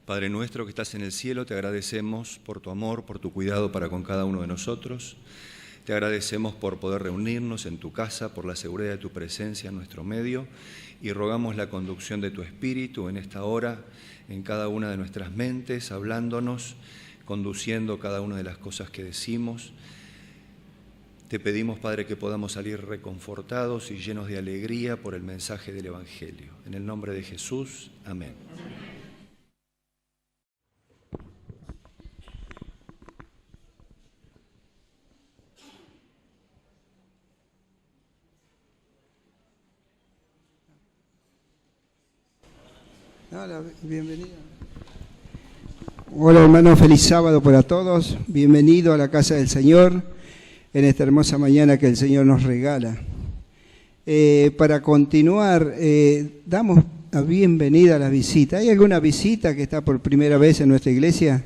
Padre nuestro que estás en el cielo, te agradecemos por tu amor, por tu cuidado para con cada uno de nosotros. Te agradecemos por poder reunirnos en tu casa, por la seguridad de tu presencia en nuestro medio, y rogamos la conducción de tu Espíritu en esta hora, en cada una de nuestras mentes, hablándonos, conduciendo cada una de las cosas que decimos. Te pedimos, Padre, que podamos salir reconfortados y llenos de alegría por el mensaje del Evangelio. En el nombre de Jesús, amén. Hola, bienvenido. Hola hermanos, feliz sábado para todos. Bienvenido a la casa del Señor en esta hermosa mañana que el Señor nos regala. Para continuar, damos la bienvenida a la visita. ¿Hay alguna visita que está por primera vez en nuestra iglesia?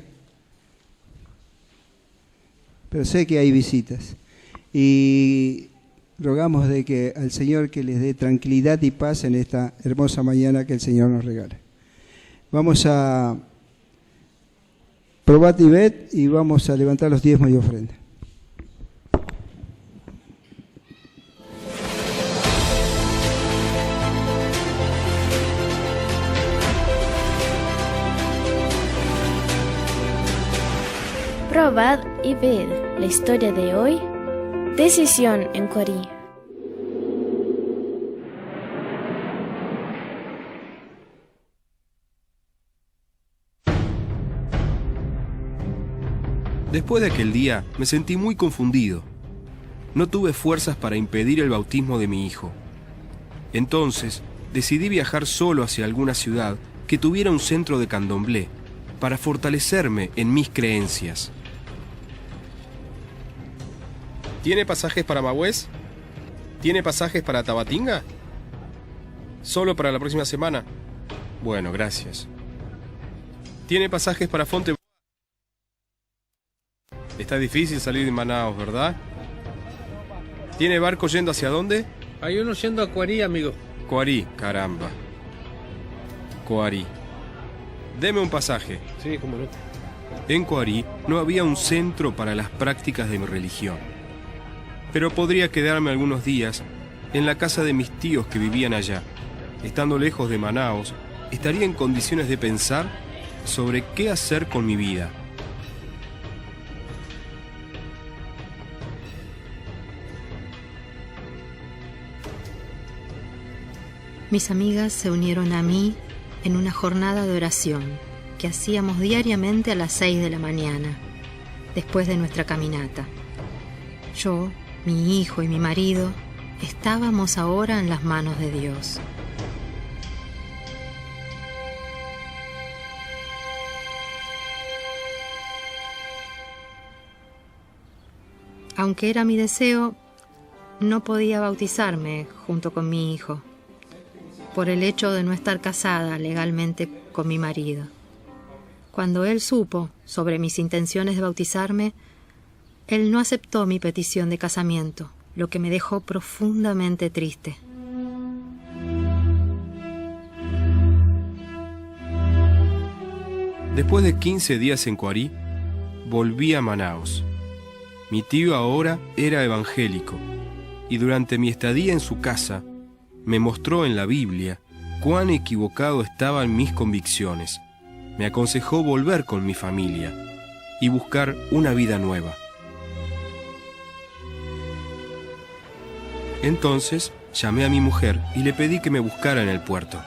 Pero sé que hay visitas. Y rogamos de que al Señor que les dé tranquilidad y paz en esta hermosa mañana que el Señor nos regala. Vamos a probar Tibet y vamos a levantar los diezmos y ofrendas. Probad y ved la historia de hoy. Decisión en Cuarí. Después de aquel día me sentí muy confundido. No tuve fuerzas para impedir el bautismo de mi hijo. Entonces decidí viajar solo hacia alguna ciudad que tuviera un centro de candomblé para fortalecerme en mis creencias. ¿Tiene pasajes para Magüez? ¿Tiene pasajes para Tabatinga? ¿Solo para la próxima semana? Bueno, gracias. ¿Tiene pasajes para Fonte? Está difícil salir de Manaos, ¿verdad? ¿Tiene barco yendo hacia dónde? Hay uno yendo a Cuarí, amigo. Cuarí, caramba. Cuarí. Deme un pasaje. Sí, cómo no. En Cuarí no había un centro para las prácticas de mi religión. Pero podría quedarme algunos días en la casa de mis tíos que vivían allá. Estando lejos de Manaos, estaría en condiciones de pensar sobre qué hacer con mi vida. Mis amigas se unieron a mí en una jornada de oración que hacíamos diariamente a las 6 de la mañana, después de nuestra caminata. Yo, mi hijo y mi marido estábamos ahora en las manos de Dios. Aunque era mi deseo, no podía bautizarme junto con mi hijo, por el hecho de no estar casada legalmente con mi marido. Cuando él supo sobre mis intenciones de bautizarme, él no aceptó mi petición de casamiento, lo que me dejó profundamente triste. Después de 15 días en Cuarí, volví a Manaos. Mi tío ahora era evangélico, y durante mi estadía en su casa, me mostró en la Biblia cuán equivocado estaba en mis convicciones. Me aconsejó volver con mi familia y buscar una vida nueva. Entonces llamé a mi mujer y le pedí que me buscara en el puerto.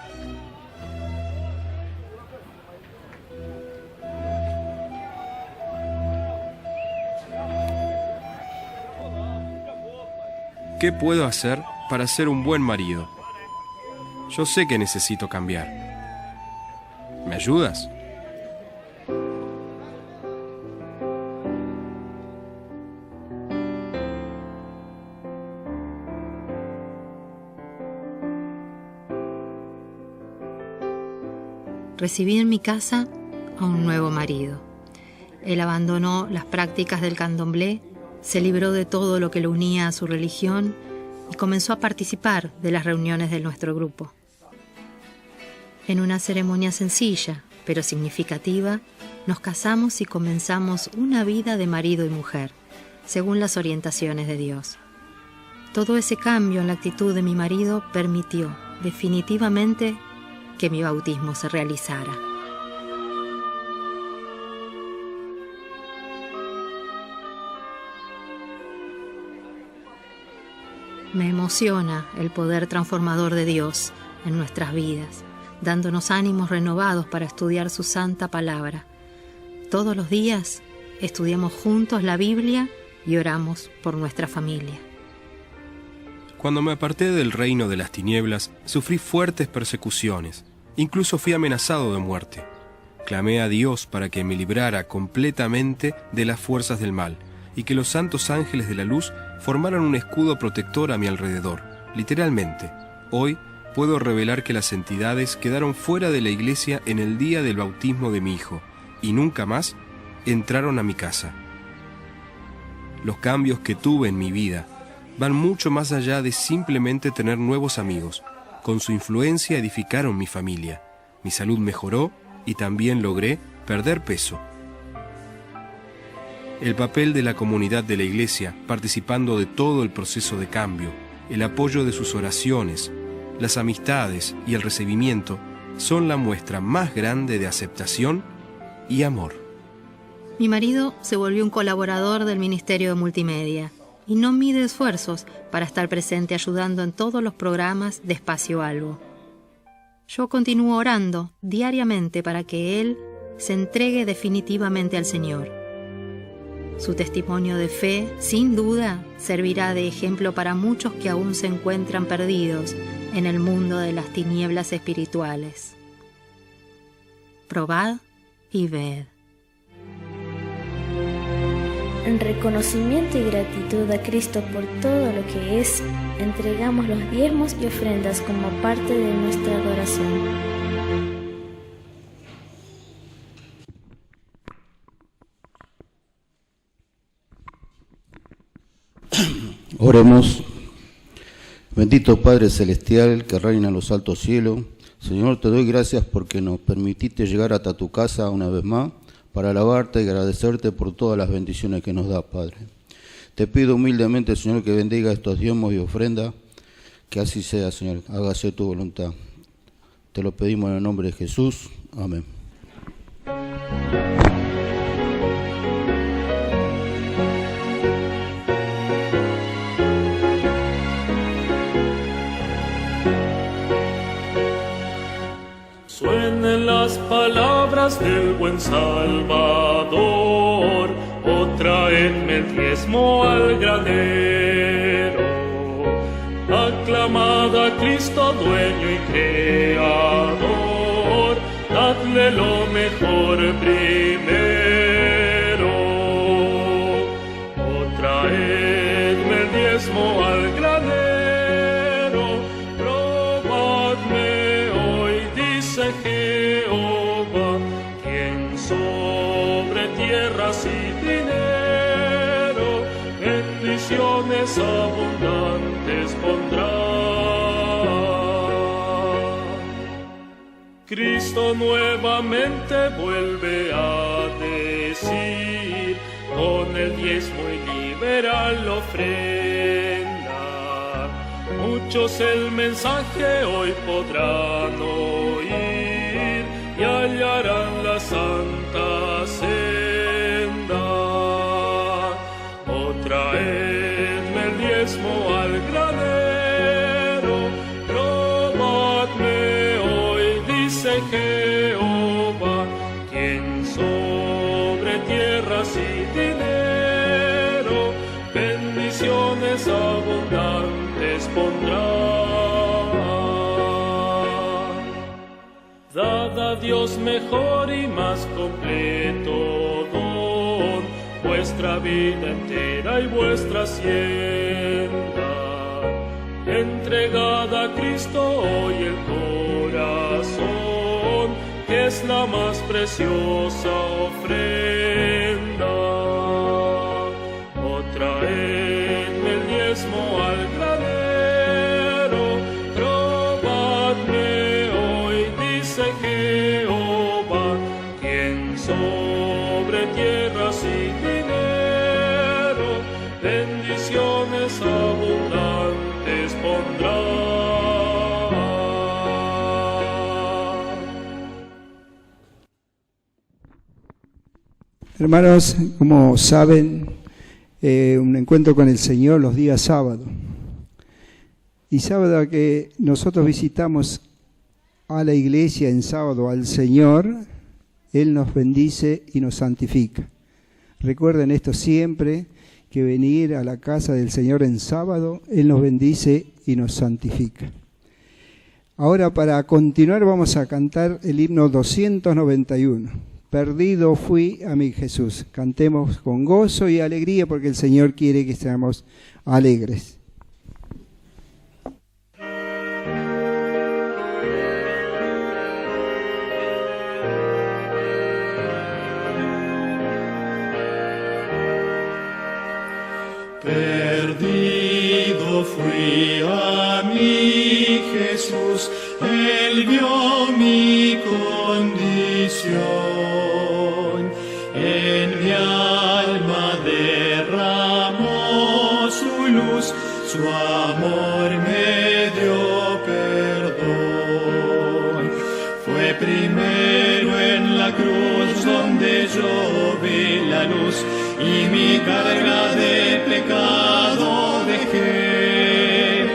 ¿Qué puedo hacer para ser un buen marido? Yo sé que necesito cambiar. ¿Me ayudas? Recibí en mi casa a un nuevo marido. Él abandonó las prácticas del candomblé, se libró de todo lo que lo unía a su religión y comenzó a participar de las reuniones de nuestro grupo. En una ceremonia sencilla, pero significativa, nos casamos y comenzamos una vida de marido y mujer, según las orientaciones de Dios. Todo ese cambio en la actitud de mi marido permitió, definitivamente, que mi bautismo se realizara. Me emociona el poder transformador de Dios en nuestras vidas, dándonos ánimos renovados para estudiar su santa palabra. Todos los días estudiamos juntos la Biblia y oramos por nuestra familia. Cuando me aparté del reino de las tinieblas, sufrí fuertes persecuciones. Incluso fui amenazado de muerte. Clamé a Dios para que me librara completamente de las fuerzas del mal y que los santos ángeles de la luz formaran un escudo protector a mi alrededor. Literalmente, hoy puedo revelar que las entidades quedaron fuera de la iglesia en el día del bautismo de mi hijo y nunca más entraron a mi casa. Los cambios que tuve en mi vida van mucho más allá de simplemente tener nuevos amigos. Con su influencia edificaron mi familia. Mi salud mejoró y también logré perder peso. El papel de la comunidad de la iglesia, participando de todo el proceso de cambio, el apoyo de sus oraciones, las amistades y el recibimiento son la muestra más grande de aceptación y amor. Mi marido se volvió un colaborador del Ministerio de Multimedia y no mide esfuerzos para estar presente ayudando en todos los programas de Espacio Albo. Yo continúo orando diariamente para que él se entregue definitivamente al Señor. Su testimonio de fe, sin duda, servirá de ejemplo para muchos que aún se encuentran perdidos en el mundo de las tinieblas espirituales. Probad y ved. En reconocimiento y gratitud a Cristo por todo lo que es, entregamos los diezmos y ofrendas como parte de nuestra adoración. Oremos. Bendito Padre Celestial, que reina en los altos cielos, Señor, te doy gracias porque nos permitiste llegar hasta tu casa una vez más para alabarte y agradecerte por todas las bendiciones que nos das, Padre. Te pido humildemente, Señor, que bendiga estos diezmos y ofrendas, que así sea, Señor, hágase tu voluntad. Te lo pedimos en el nombre de Jesús. Amén. Suenen las palabras del buen Salvador, oh traedme el diezmo al granero. Aclamad a Cristo, dueño y creador, dadle lo mejor primero. Oh traedme el diezmo al granero, probadme hoy, dice Jehová, quien sobre tierras y dinero bendiciones abundantes pondrá. Cristo nuevamente vuelve a decir, con el diezmo y liberal ofrenda, muchos el mensaje hoy podrán oír y hallarán la santa senda. Oh, traedme el diezmo al granero, probadme hoy, dice Jehová, quien sobre tierras y dinero bendiciones abundantes pondrá. Dad a Dios mejor y más completo don, vuestra vida entera y vuestra hacienda. Entregad a Cristo hoy el corazón, que es la más preciosa ofrenda. Oh, traedme el diezmo al granero, probadme hoy, dice Jehová, quien sobre tierras y dinero bendiciones abundantes pondrá. Hermanos, como saben, un encuentro con el Señor los días sábados. Y sábado que nosotros visitamos a la iglesia en sábado al Señor, Él nos bendice y nos santifica. Recuerden esto siempre, que venir a la casa del Señor en sábado, Él nos bendice y nos santifica. Ahora, para continuar, vamos a cantar el himno 291. Perdido fui a mi Jesús. Cantemos con gozo y alegría porque el Señor quiere que seamos alegres. Perdido fui a mi Jesús, Él vio mi condición, en mi alma derramó su luz, su amor me dio perdón. Fue primero en la cruz donde yo vi la carga de pecado dejé.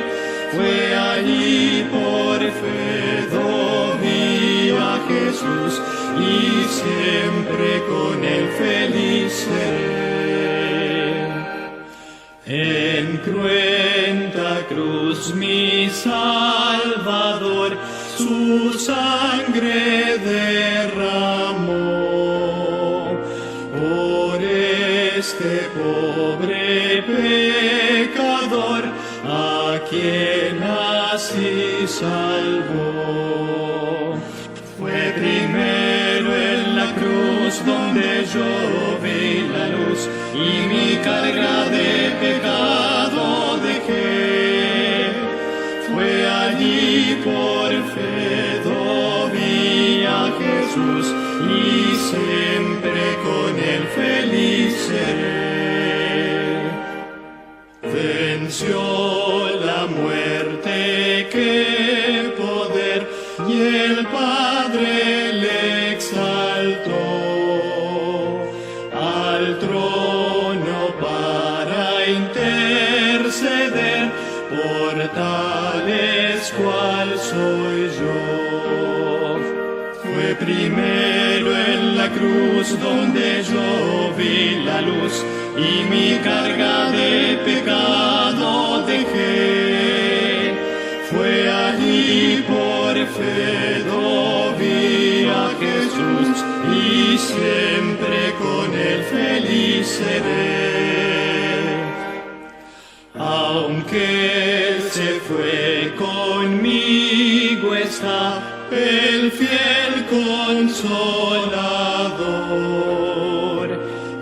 Fue allí por fe vi a Jesús y siempre con él feliz seré. En cruenta cruz mi Salvador su sangre derramó por este pobre pecador a quien así salvó. Fue primero en la cruz donde yo vi la luz y mi carga de pecado dejé. Fue allí por fe vi a Jesús y siempre con él feliz seré. Venció la muerte, qué poder, y el Padre le exaltó al trono para interceder por tales cual soy yo. Fue primero en la cruz donde yo vi la luz y mi carga de pecado dejé. Fue allí por fe vi a Jesús y siempre con él feliz seré. Aunque él se fue, conmigo está el fiel consolador,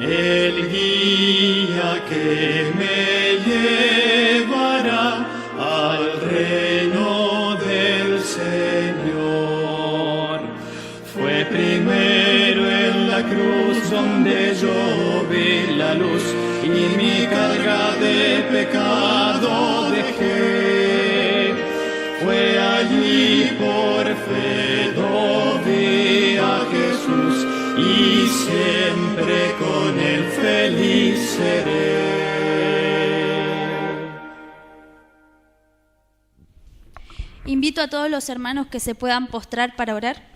el guía que me llevará al reino del Señor. Fue primero en la cruz donde yo vi la luz y mi carga de pecado dejé. Fue allí por fe vi a Jesús y siempre con él feliz seré. Invito a todos los hermanos que se puedan postrar para orar.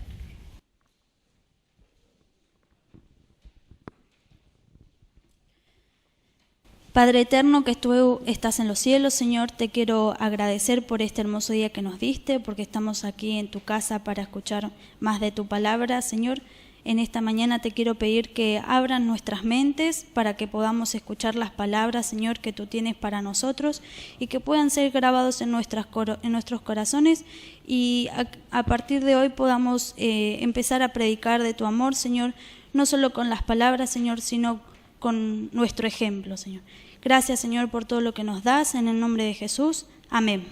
Padre eterno que tú estás en los cielos, Señor, te quiero agradecer por este hermoso día que nos diste, porque estamos aquí en tu casa para escuchar más de tu palabra, Señor. En esta mañana te quiero pedir que abran nuestras mentes para que podamos escuchar las palabras, Señor, que tú tienes para nosotros y que puedan ser grabados en nuestros corazones y a partir de hoy podamos empezar a predicar de tu amor, Señor, no solo con las palabras, Señor, sino con nuestro ejemplo, Señor. Gracias, Señor, por todo lo que nos das, en el nombre de Jesús. Amén.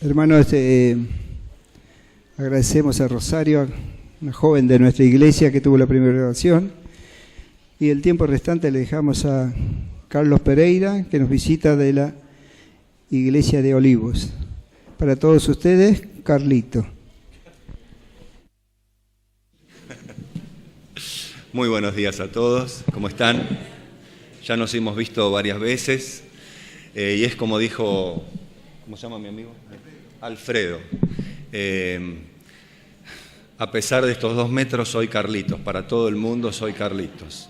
Hermanos, agradecemos a Rosario, una joven de nuestra iglesia que tuvo la primera oración, y el tiempo restante le dejamos a Carlos Pereira, que nos visita de la iglesia de Olivos. Para todos ustedes, Carlito. Muy buenos días a todos, ¿cómo están? Ya nos hemos visto varias veces y es como dijo, ¿cómo se llama mi amigo? Alfredo. A pesar de estos 2 metros soy Carlitos, para todo el mundo soy Carlitos.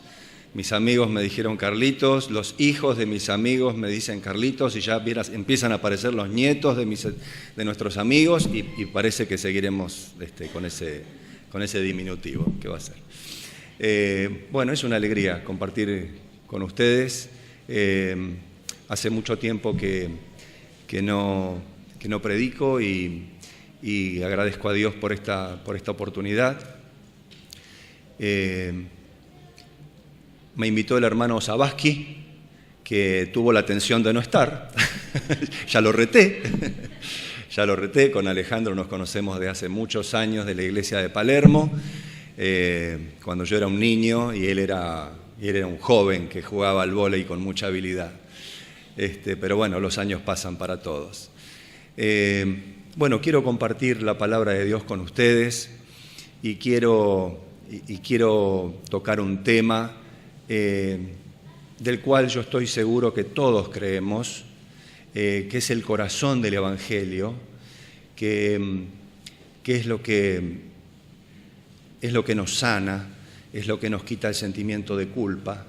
Mis amigos me dijeron Carlitos, los hijos de mis amigos me dicen Carlitos y ya empiezan a aparecer los nietos de nuestros amigos y parece que seguiremos con ese diminutivo que va a ser. Bueno, es una alegría compartir con ustedes. Hace mucho tiempo que no predico y agradezco a Dios por esta oportunidad. Me invitó el hermano Sabaski, que tuvo la atención de no estar. Ya lo reté, con Alejandro nos conocemos de hace muchos años de la iglesia de Palermo, cuando yo era un niño y él era un joven que jugaba al vóley con mucha habilidad. Pero bueno, los años pasan para todos. Bueno, quiero compartir la palabra de Dios con ustedes y quiero tocar un tema del cual yo estoy seguro que todos creemos, que es el corazón del Evangelio, que es lo que nos sana, es lo que nos quita el sentimiento de culpa.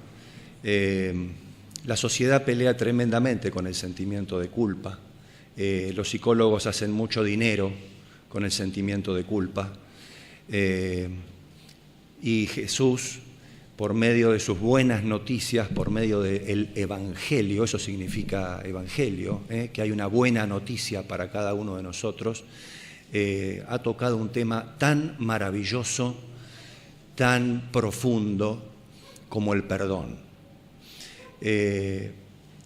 La sociedad pelea tremendamente con el sentimiento de culpa. Los psicólogos hacen mucho dinero con el sentimiento de culpa. Y Jesús, por medio de sus buenas noticias, por medio del Evangelio, eso significa Evangelio, que hay una buena noticia para cada uno de nosotros, ha tocado un tema tan maravilloso, tan profundo como el perdón.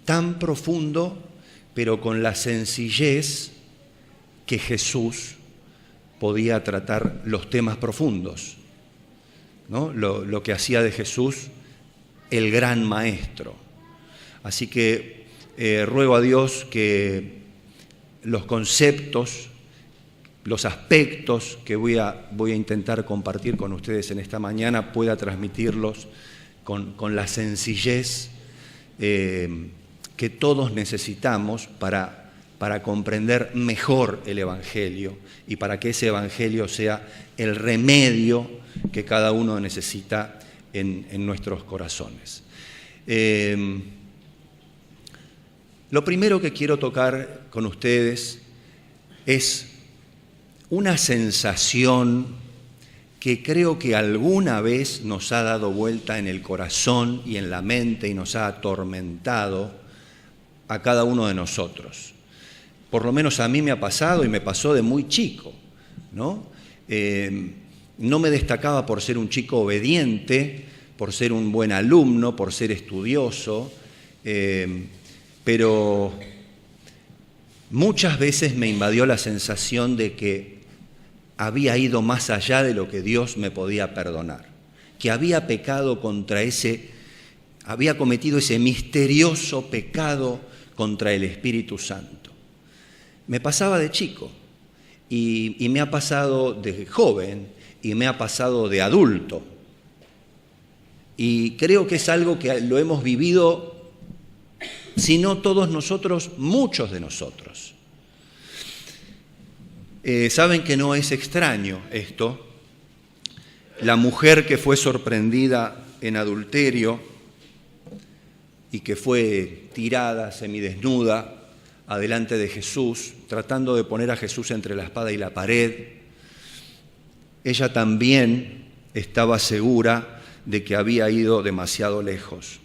Tan profundo, pero con la sencillez que Jesús podía tratar los temas profundos, ¿no? Lo que hacía de Jesús el gran maestro. Así que ruego a Dios que los conceptos, los aspectos que voy a intentar compartir con ustedes en esta mañana pueda transmitirlos con la sencillez que todos necesitamos para comprender mejor el Evangelio y para que ese Evangelio sea el remedio que cada uno necesita en nuestros corazones. Lo primero que quiero tocar con ustedes es una sensación que creo que alguna vez nos ha dado vuelta en el corazón y en la mente y nos ha atormentado a cada uno de nosotros. Por lo menos a mí me ha pasado y me pasó de muy chico, ¿no? No me destacaba por ser un chico obediente, por ser un buen alumno, por ser estudioso, pero muchas veces me invadió la sensación de que había ido más allá de lo que Dios me podía perdonar, que había pecado había cometido ese misterioso pecado contra el Espíritu Santo. Me pasaba de chico y me ha pasado de joven y me ha pasado de adulto. Y creo que es algo que lo hemos vivido, si no todos nosotros, muchos de nosotros. Saben que no es extraño esto. La mujer que fue sorprendida en adulterio y que fue tirada semidesnuda adelante de Jesús, tratando de poner a Jesús entre la espada y la pared, ella también estaba segura de que había ido demasiado lejos.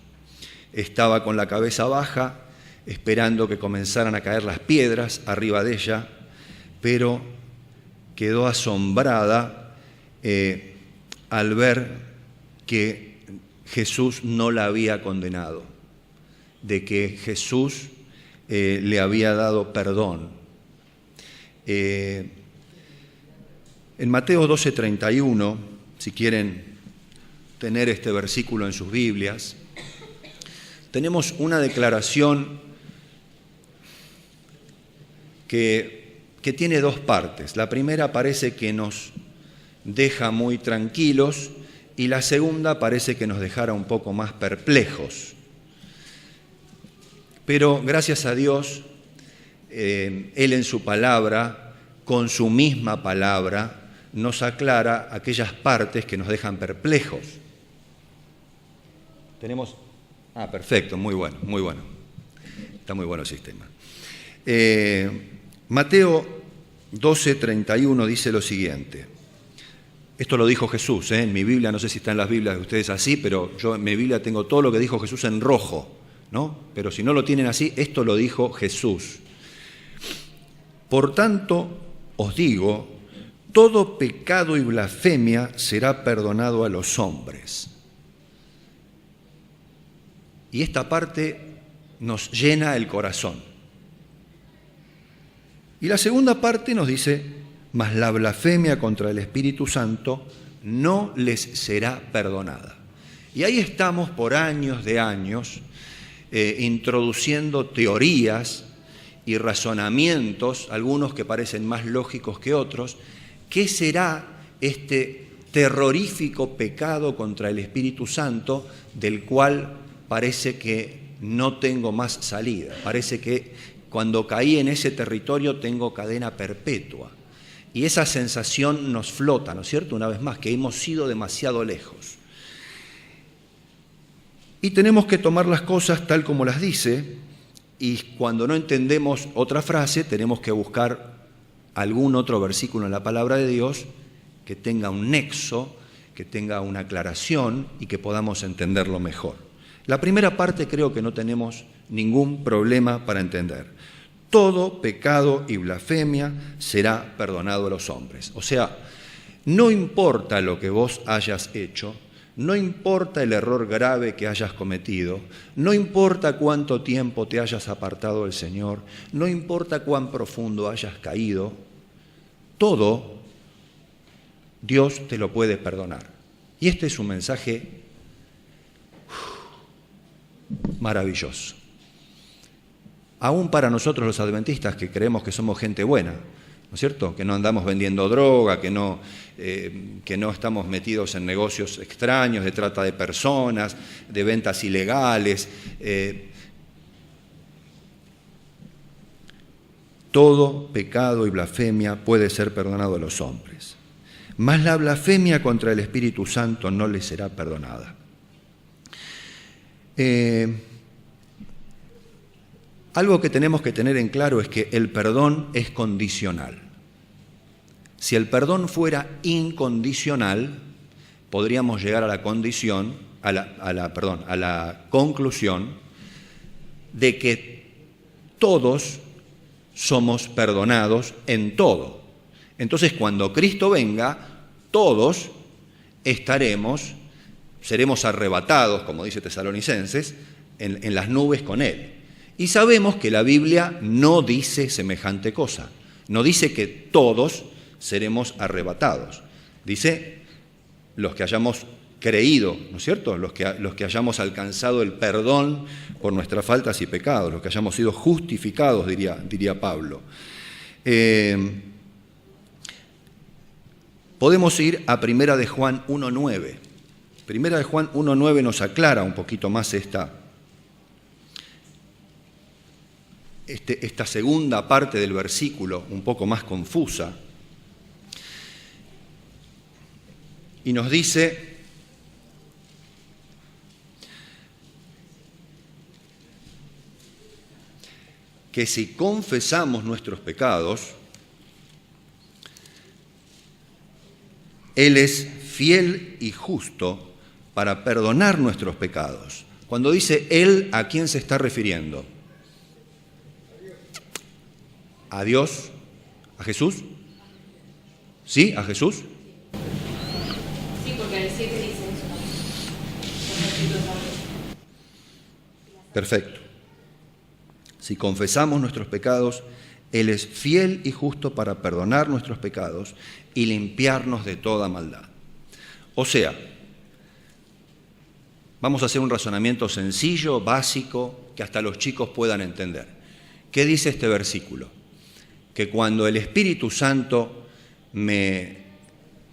Estaba con la cabeza baja, esperando que comenzaran a caer las piedras arriba de ella, pero quedó asombrada al ver que Jesús no la había condenado, de que Jesús le había dado perdón. En Mateo 12:31, si quieren tener este versículo en sus Biblias, tenemos una declaración que tiene dos partes. La primera parece que nos deja muy tranquilos y la segunda parece que nos dejara un poco más perplejos. Pero gracias a Dios, Él en su palabra, con su misma palabra, nos aclara aquellas partes que nos dejan perplejos. Tenemos... perfecto, muy bueno, muy bueno. Está muy bueno el sistema. Mateo 12:31 dice lo siguiente. Esto lo dijo Jesús, en mi Biblia, no sé si está en las Biblias de ustedes así, pero yo en mi Biblia tengo todo lo que dijo Jesús en rojo, ¿no? Pero si no lo tienen así, esto lo dijo Jesús. Por tanto, os digo, todo pecado y blasfemia será perdonado a los hombres. Y esta parte nos llena el corazón. Y la segunda parte nos dice, mas la blasfemia contra el Espíritu Santo no les será perdonada. Y ahí estamos por años de años introduciendo teorías y razonamientos, algunos que parecen más lógicos que otros, ¿qué será este terrorífico pecado contra el Espíritu Santo del cual parece que no tengo más salida? Parece que cuando caí en ese territorio tengo cadena perpetua. Y esa sensación nos flota, ¿no es cierto? Una vez más, que hemos ido demasiado lejos. Y tenemos que tomar las cosas tal como las dice, y cuando no entendemos otra frase, tenemos que buscar algún otro versículo en la palabra de Dios que tenga un nexo, que tenga una aclaración y que podamos entenderlo mejor. La primera parte creo que no tenemos ningún problema para entender. Todo pecado y blasfemia será perdonado a los hombres. O sea, no importa lo que vos hayas hecho, no importa el error grave que hayas cometido, no importa cuánto tiempo te hayas apartado del Señor, no importa cuán profundo hayas caído, todo Dios te lo puede perdonar. Y este es un mensaje maravilloso. Aún para nosotros los adventistas que creemos que somos gente buena, ¿no es cierto? Que no andamos vendiendo droga, que no estamos metidos en negocios extraños de trata de personas, de ventas ilegales. Todo pecado y blasfemia puede ser perdonado a los hombres, mas la blasfemia contra el Espíritu Santo no le será perdonada. Algo que tenemos que tener en claro es que el perdón es condicional. Si el perdón fuera incondicional, podríamos llegar a la conclusión de que todos somos perdonados en todo. Entonces, cuando Cristo venga, todos seremos arrebatados, como dice Tesalonicenses, en las nubes con Él. Y sabemos que la Biblia no dice semejante cosa. No dice que todos seremos arrebatados. Dice los que hayamos creído, ¿no es cierto? Los que hayamos alcanzado el perdón por nuestras faltas y pecados, los que hayamos sido justificados, diría Pablo. Podemos ir a 1 de Juan 1.9. 1 de Juan 1.9 nos aclara un poquito más esta segunda parte del versículo, un poco más confusa, y nos dice: que si confesamos nuestros pecados, Él es fiel y justo para perdonar nuestros pecados. Cuando dice Él, ¿a quién se está refiriendo? ¿A Dios? ¿A Jesús? ¿Sí? ¿A Jesús? Sí, porque el 7 dice eso. Perfecto. Si confesamos nuestros pecados, Él es fiel y justo para perdonar nuestros pecados y limpiarnos de toda maldad. O sea, vamos a hacer un razonamiento sencillo, básico, que hasta los chicos puedan entender. ¿Qué dice este versículo? Que cuando el Espíritu Santo me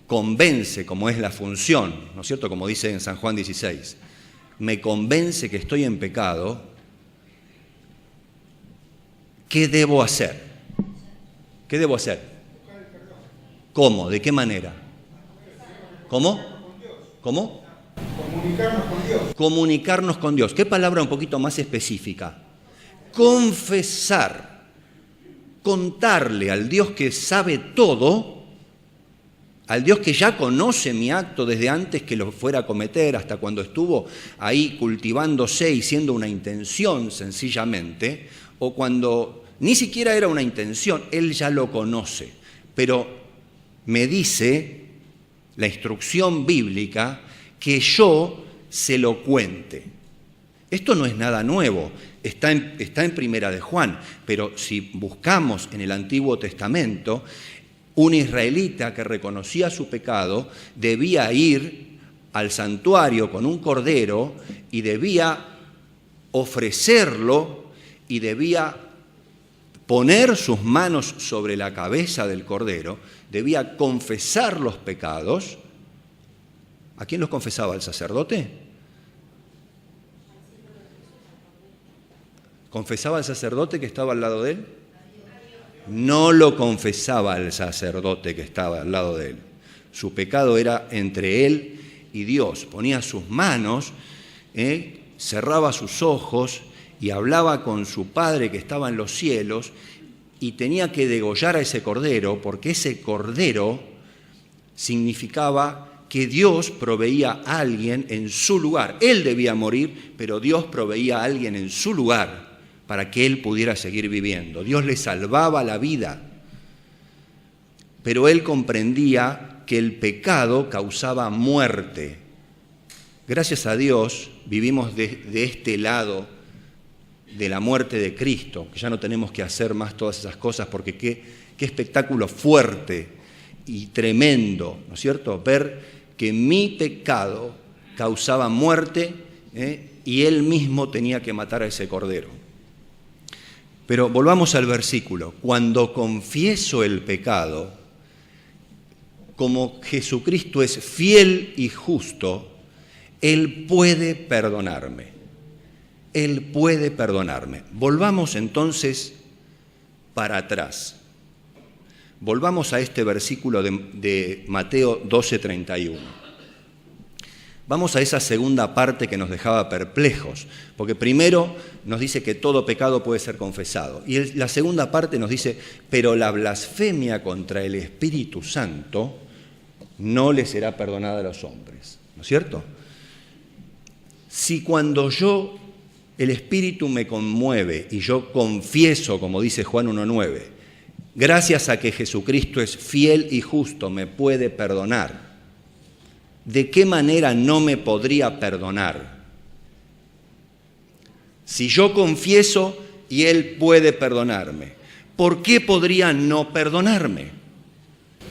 convence, como es la función, ¿no es cierto? Como dice en San Juan 16, me convence que estoy en pecado, ¿qué debo hacer? ¿Qué debo hacer? ¿Cómo? ¿De qué manera? ¿Cómo? ¿Cómo? Comunicarnos con Dios. Comunicarnos con Dios. ¿Qué palabra un poquito más específica? Confesar. Contarle al Dios que sabe todo, al Dios que ya conoce mi acto desde antes que lo fuera a cometer, hasta cuando estuvo ahí cultivándose y siendo una intención sencillamente, o cuando ni siquiera era una intención, Él ya lo conoce, pero me dice la instrucción bíblica que yo se lo cuente. Esto no es nada nuevo, está en Primera de Juan, pero si buscamos en el Antiguo Testamento, un israelita que reconocía su pecado debía ir al santuario con un cordero y debía ofrecerlo y debía poner sus manos sobre la cabeza del cordero, debía confesar los pecados. ¿A quién los confesaba? ¿El sacerdote? ¿Confesaba al sacerdote que estaba al lado de él? No lo confesaba el sacerdote que estaba al lado de él. Su pecado era entre él y Dios. Ponía sus manos, cerraba sus ojos y hablaba con su Padre que estaba en los cielos, y tenía que degollar a ese cordero, porque ese cordero significaba que Dios proveía a alguien en su lugar. Él debía morir, pero Dios proveía a alguien en su lugar para que él pudiera seguir viviendo. Dios le salvaba la vida, pero él comprendía que el pecado causaba muerte. Gracias a Dios vivimos de este lado de la muerte de Cristo, que ya no tenemos que hacer más todas esas cosas, porque qué espectáculo fuerte y tremendo, ¿no es cierto? Ver que mi pecado causaba muerte, y él mismo tenía que matar a ese cordero. Pero volvamos al versículo. Cuando confieso el pecado, como Jesucristo es fiel y justo, Él puede perdonarme. Él puede perdonarme. Volvamos entonces para atrás. Volvamos a este versículo de Mateo 12:31. Vamos a esa segunda parte que nos dejaba perplejos, porque primero nos dice que todo pecado puede ser confesado, y la segunda parte nos dice, pero la blasfemia contra el Espíritu Santo no le será perdonada a los hombres, ¿no es cierto? Si cuando el Espíritu me conmueve y yo confieso, como dice Juan 1:9, gracias a que Jesucristo es fiel y justo, me puede perdonar, ¿de qué manera no me podría perdonar? Si yo confieso y Él puede perdonarme, ¿por qué podría no perdonarme?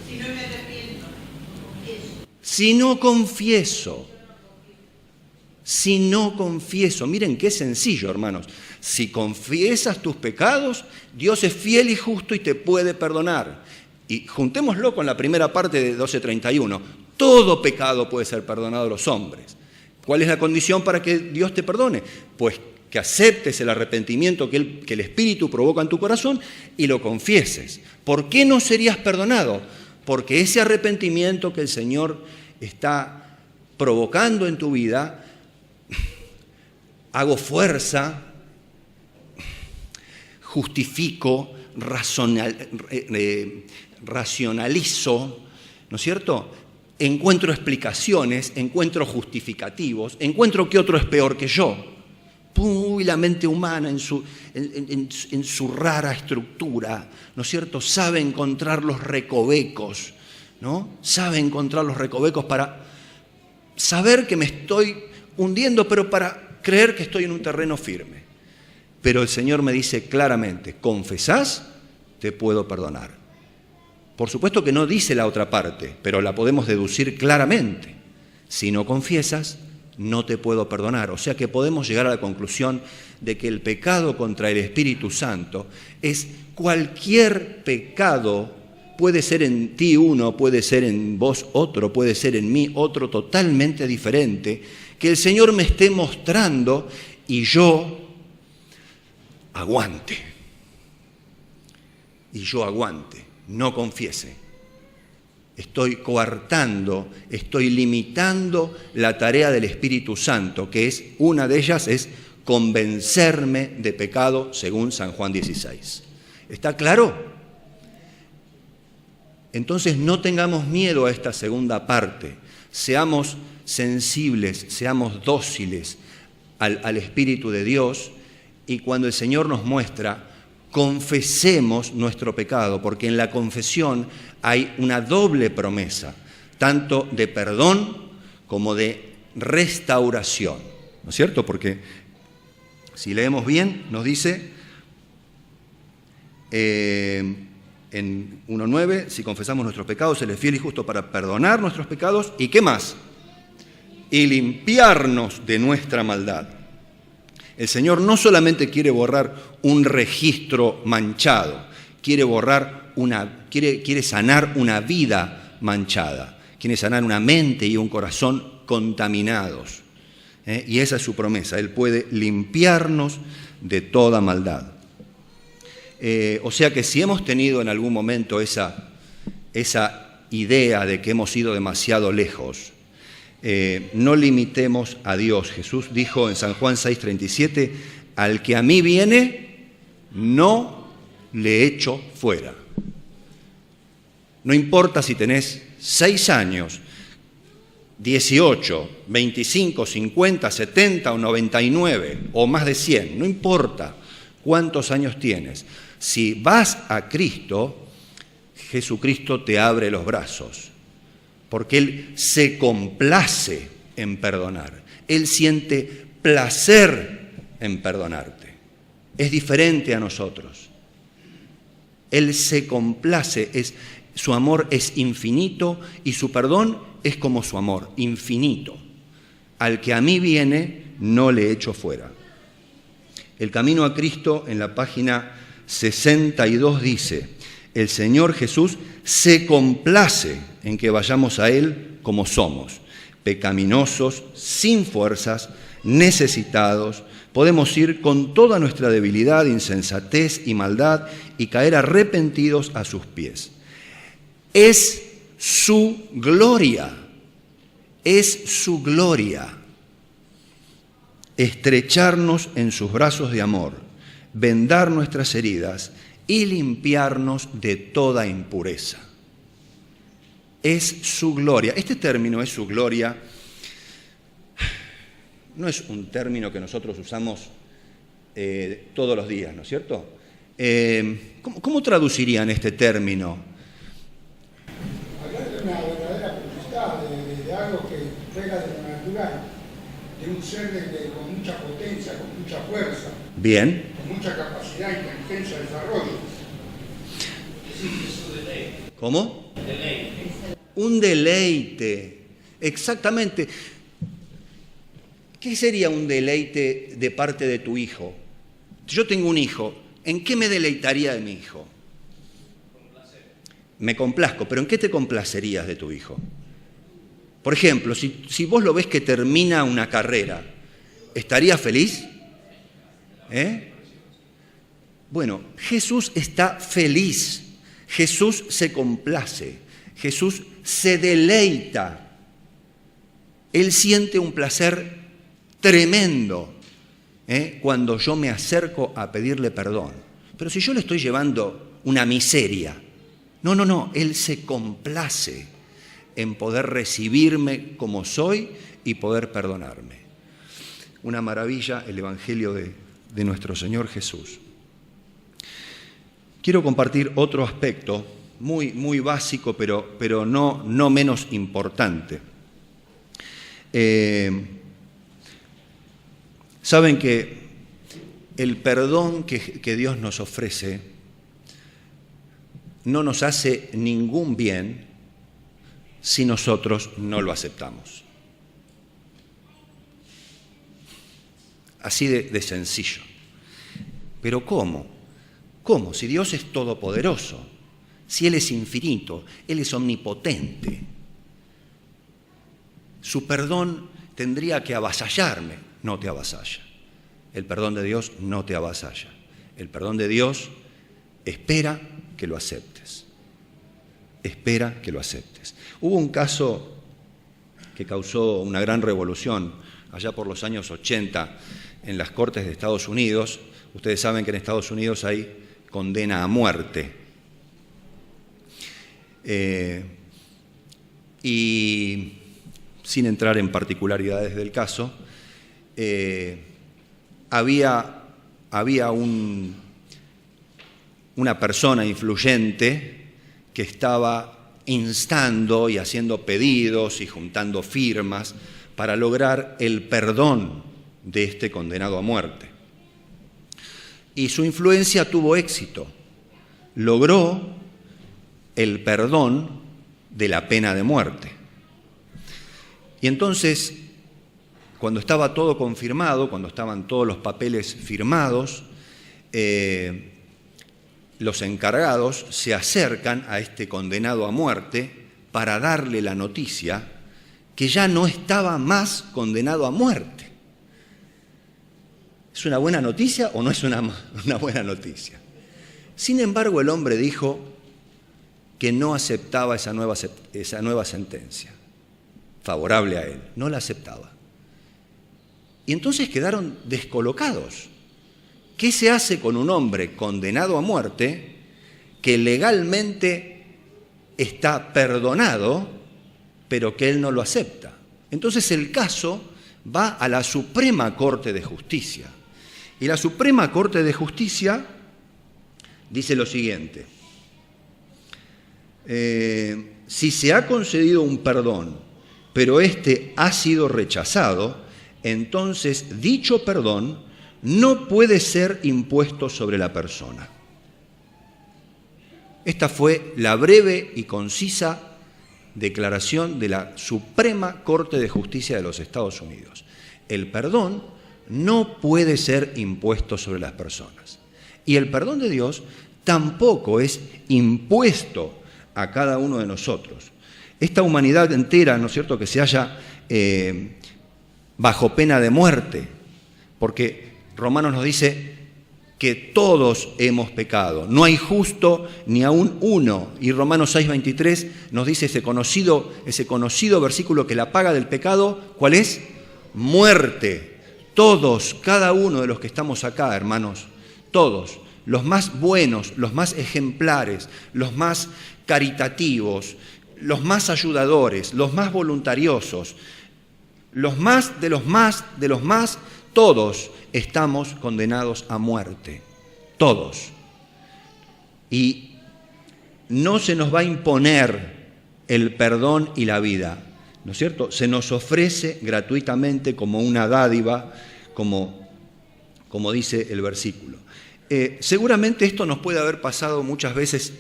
Si no me arrepiento. Si no confieso. Si no confieso. Miren qué sencillo, hermanos. Si confiesas tus pecados, Dios es fiel y justo y te puede perdonar. Y juntémoslo con la primera parte de 12:31. Todo pecado puede ser perdonado a los hombres. ¿Cuál es la condición para que Dios te perdone? Pues que aceptes el arrepentimiento que el Espíritu provoca en tu corazón y lo confieses. ¿Por qué no serías perdonado? Porque ese arrepentimiento que el Señor está provocando en tu vida, hago fuerza, justifico, racionalizo, ¿no es cierto? Encuentro explicaciones, encuentro justificativos, encuentro que otro es peor que yo. Uy, la mente humana en su rara estructura, ¿no es cierto? Sabe encontrar los recovecos, ¿no? Sabe encontrar los recovecos para saber que me estoy hundiendo, pero para creer que estoy en un terreno firme. Pero el Señor me dice claramente, confesás, te puedo perdonar. Por supuesto que no dice la otra parte, pero la podemos deducir claramente. Si no confiesas, no te puedo perdonar. O sea que podemos llegar a la conclusión de que el pecado contra el Espíritu Santo es cualquier pecado, puede ser en ti uno, puede ser en vos otro, puede ser en mí otro totalmente diferente, que el Señor me esté mostrando y yo aguante. Y yo aguante. No confiese. Estoy coartando, estoy limitando la tarea del Espíritu Santo, que es, una de ellas es convencerme de pecado, según San Juan 16. ¿Está claro? Entonces no tengamos miedo a esta segunda parte. Seamos sensibles, seamos dóciles al Espíritu de Dios, y cuando el Señor nos muestra, confesemos nuestro pecado, porque en la confesión hay una doble promesa, tanto de perdón como de restauración, ¿no es cierto? Porque si leemos bien, nos dice en 1:9, si confesamos nuestros pecados, Él es fiel y justo para perdonar nuestros pecados, ¿y qué más? Y limpiarnos de nuestra maldad. El Señor no solamente quiere borrar un registro manchado, quiere sanar una vida manchada, quiere sanar una mente y un corazón contaminados. Y esa es su promesa, Él puede limpiarnos de toda maldad. O sea que si hemos tenido en algún momento esa idea de que hemos ido demasiado lejos, no limitemos a Dios. Jesús dijo en San Juan 6:37, al que a mí viene, no le echo fuera. No importa si tenés 6 años, 18, 25, 50, 70 o 99 o más de 100, no importa cuántos años tienes. Si vas a Cristo, Jesucristo te abre los brazos, porque Él se complace en perdonar. Él siente placer en perdonarte. Es diferente a nosotros. Él se complace, su amor es infinito y su perdón es como su amor, infinito. Al que a mí viene, no le echo fuera. El camino a Cristo, en la página 62, dice: el Señor Jesús se complace en que vayamos a Él como somos, pecaminosos, sin fuerzas, necesitados. Podemos ir con toda nuestra debilidad, insensatez y maldad y caer arrepentidos a sus pies. Es su gloria, estrecharnos en sus brazos de amor, vendar nuestras heridas y limpiarnos de toda impureza. Es su gloria. Este término es su gloria. No es un término que nosotros usamos todos los días, ¿no es cierto? ¿Cómo traducirían este término? Hablar de una verdadera potestad, de algo que juega de lo natural, de un ser con mucha potencia, con mucha fuerza. Bien. Con mucha capacidad, inteligencia, desarrollo. ¿Cómo? Un deleite. Exactamente. ¿Qué sería un deleite de parte de tu hijo? Yo tengo un hijo, ¿en qué me deleitaría de mi hijo? Me complazco, pero ¿en qué te complacerías de tu hijo? Por ejemplo, si vos lo ves que termina una carrera, ¿estarías feliz? Bueno, Jesús está feliz, Jesús se complace, Jesús se deleita. Él siente un placer tremendo cuando yo me acerco a pedirle perdón. Pero si yo le estoy llevando una miseria, no, Él se complace en poder recibirme como soy y poder perdonarme. Una maravilla el Evangelio de nuestro Señor Jesús. Quiero compartir otro aspecto muy, muy básico, pero no menos importante. Saben que el perdón que Dios nos ofrece no nos hace ningún bien si nosotros no lo aceptamos. Así de sencillo. Pero ¿cómo? ¿Cómo? Si Dios es todopoderoso, si Él es infinito, Él es omnipotente, su perdón tendría que avasallarme. No te avasalla. El perdón de Dios no te avasalla. El perdón de Dios espera que lo aceptes. Espera que lo aceptes. Hubo un caso que causó una gran revolución allá por los años 80 en las Cortes de Estados Unidos. Ustedes saben que en Estados Unidos hay condena a muerte. Y sin entrar en particularidades del caso, había una persona influyente que estaba instando y haciendo pedidos y juntando firmas para lograr el perdón de este condenado a muerte. Y su influencia tuvo éxito. Logró el perdón de la pena de muerte. Y entonces, cuando estaba todo confirmado, cuando estaban todos los papeles firmados, los encargados se acercan a este condenado a muerte para darle la noticia que ya no estaba más condenado a muerte. ¿Es una buena noticia o no es una buena noticia? Sin embargo, el hombre dijo que no aceptaba esa nueva sentencia, favorable a él, no la aceptaba. Y entonces quedaron descolocados. ¿Qué se hace con un hombre condenado a muerte que legalmente está perdonado, pero que él no lo acepta? Entonces el caso va a la Suprema Corte de Justicia. Y la Suprema Corte de Justicia dice lo siguiente: si se ha concedido un perdón, pero éste ha sido rechazado, entonces dicho perdón no puede ser impuesto sobre la persona. Esta fue la breve y concisa declaración de la Suprema Corte de Justicia de los Estados Unidos. El perdón no puede ser impuesto sobre las personas. Y el perdón de Dios tampoco es impuesto a cada uno de nosotros. Esta humanidad entera, ¿no es cierto?, que se halla bajo pena de muerte, porque Romanos nos dice que todos hemos pecado, no hay justo ni aún uno, y Romanos 6:23 nos dice ese conocido versículo que la paga del pecado, ¿cuál es? Muerte. Todos, cada uno de los que estamos acá, hermanos, todos, los más buenos, los más ejemplares, los más caritativos, los más ayudadores, los más voluntariosos, los más de los más de los más, todos estamos condenados a muerte, todos. Y no se nos va a imponer el perdón y la vida, ¿no es cierto? Se nos ofrece gratuitamente como una dádiva, como dice el versículo. Seguramente esto nos puede haber pasado muchas veces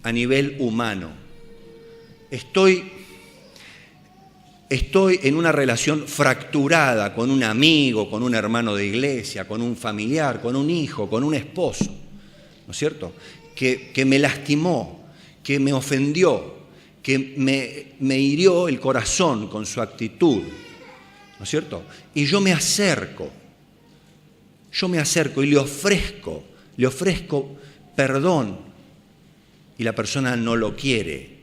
a nivel humano. Estoy en una relación fracturada con un amigo, con un hermano de iglesia, con un familiar, con un hijo, con un esposo, ¿no es cierto? Que me lastimó, que me ofendió, que me hirió el corazón con su actitud, ¿no es cierto? Y yo me acerco y le ofrezco perdón, y la persona no lo quiere.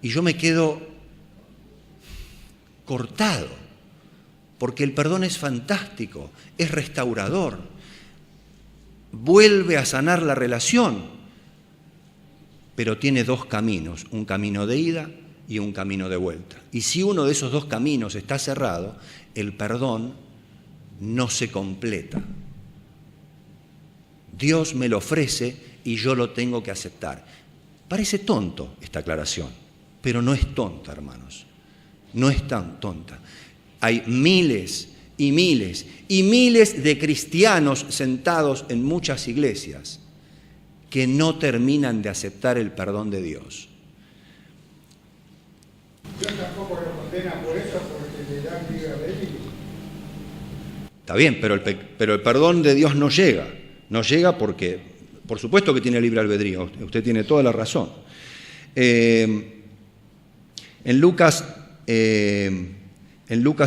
Y yo me quedo cortado, porque el perdón es fantástico, es restaurador, vuelve a sanar la relación, pero tiene dos caminos, un camino de ida y un camino de vuelta. Y si uno de esos dos caminos está cerrado, el perdón no se completa. Dios me lo ofrece y yo lo tengo que aceptar. Parece tonto esta aclaración, pero no es tonta, hermanos. No es tan tonta. Hay miles y miles y miles de cristianos sentados en muchas iglesias que no terminan de aceptar el perdón de Dios. Dios tampoco lo condena por eso, porque le dan libre albedrío. Está bien, pero el perdón de Dios no llega. No llega porque, por supuesto que tiene libre albedrío. Usted tiene toda la razón. En Lucas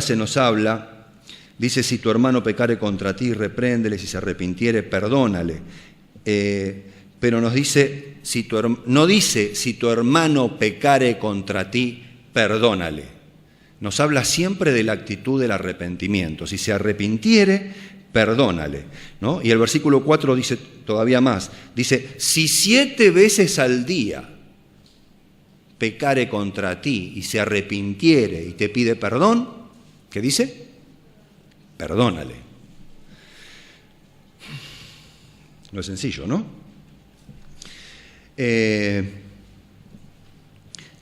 se nos habla, dice: si tu hermano pecare contra ti, repréndele; si se arrepintiere, perdónale. Pero nos dice, no dice si tu hermano pecare contra ti, perdónale. Nos habla siempre de la actitud del arrepentimiento. Si se arrepintiere, perdónale, ¿no? Y el versículo 4 dice todavía más. Dice: si 7 veces al día pecare contra ti y se arrepintiere y te pide perdón, ¿qué dice? Perdónale. No es sencillo, ¿no?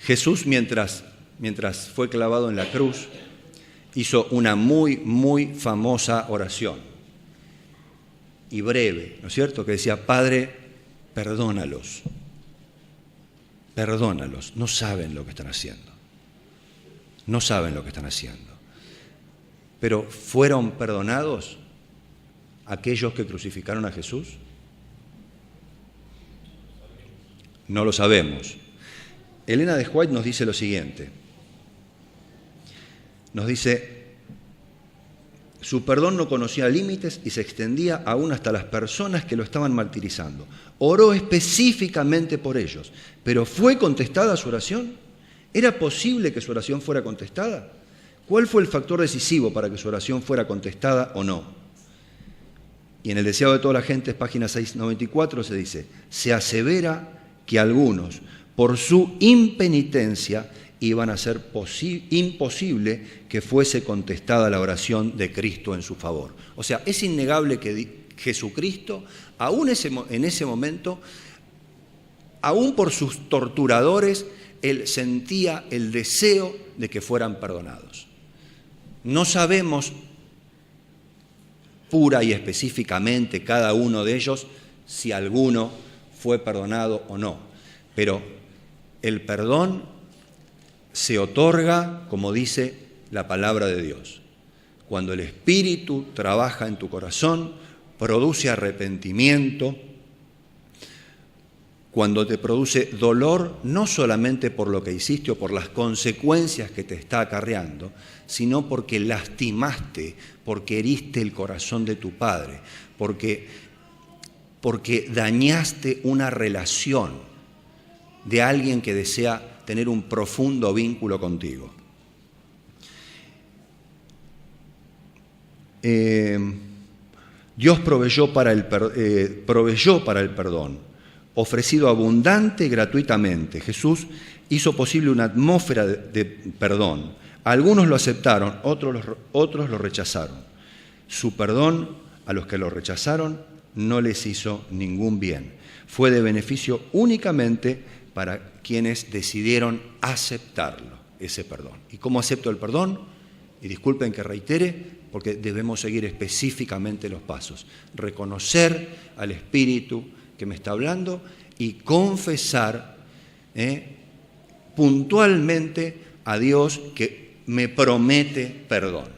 Jesús, mientras fue clavado en la cruz, hizo una muy, muy famosa oración, y breve, ¿no es cierto?, que decía: Padre, perdónalos, no saben lo que están haciendo. no saben lo que están haciendo. Pero ¿fueron perdonados aquellos que crucificaron a Jesús? No lo sabemos. Elena de White nos dice lo siguiente. Nos dice, su perdón no conocía límites y se extendía aún hasta las personas que lo estaban martirizando. Oró específicamente por ellos, pero ¿fue contestada su oración? ¿Era posible que su oración fuera contestada? ¿Cuál fue el factor decisivo para que su oración fuera contestada o no? Y en el deseado de toda la gente, página 694, se dice, se asevera que algunos, por su impenitencia, iban a ser imposible que fuese contestada la oración de Cristo en su favor. O sea, es innegable que Jesucristo, aún en ese momento, aún por sus torturadores, Él sentía el deseo de que fueran perdonados. No sabemos pura y específicamente cada uno de ellos si alguno fue perdonado o no, pero el perdón se otorga, como dice la palabra de Dios. Cuando el Espíritu trabaja en tu corazón, produce arrepentimiento, cuando te produce dolor, no solamente por lo que hiciste o por las consecuencias que te está acarreando, sino porque lastimaste, porque heriste el corazón de tu Padre, porque dañaste una relación de alguien que desea tener un profundo vínculo contigo. Dios proveyó para el perdón, ofrecido abundante y gratuitamente. Jesús hizo posible una atmósfera de perdón. Algunos lo aceptaron, otros lo rechazaron. Su perdón a los que lo rechazaron no les hizo ningún bien. Fue de beneficio únicamente para quienes decidieron aceptarlo, ese perdón. ¿Y cómo acepto el perdón? Y disculpen que reitere, porque debemos seguir específicamente los pasos. Reconocer al Espíritu que me está hablando y confesar puntualmente a Dios que me promete perdón.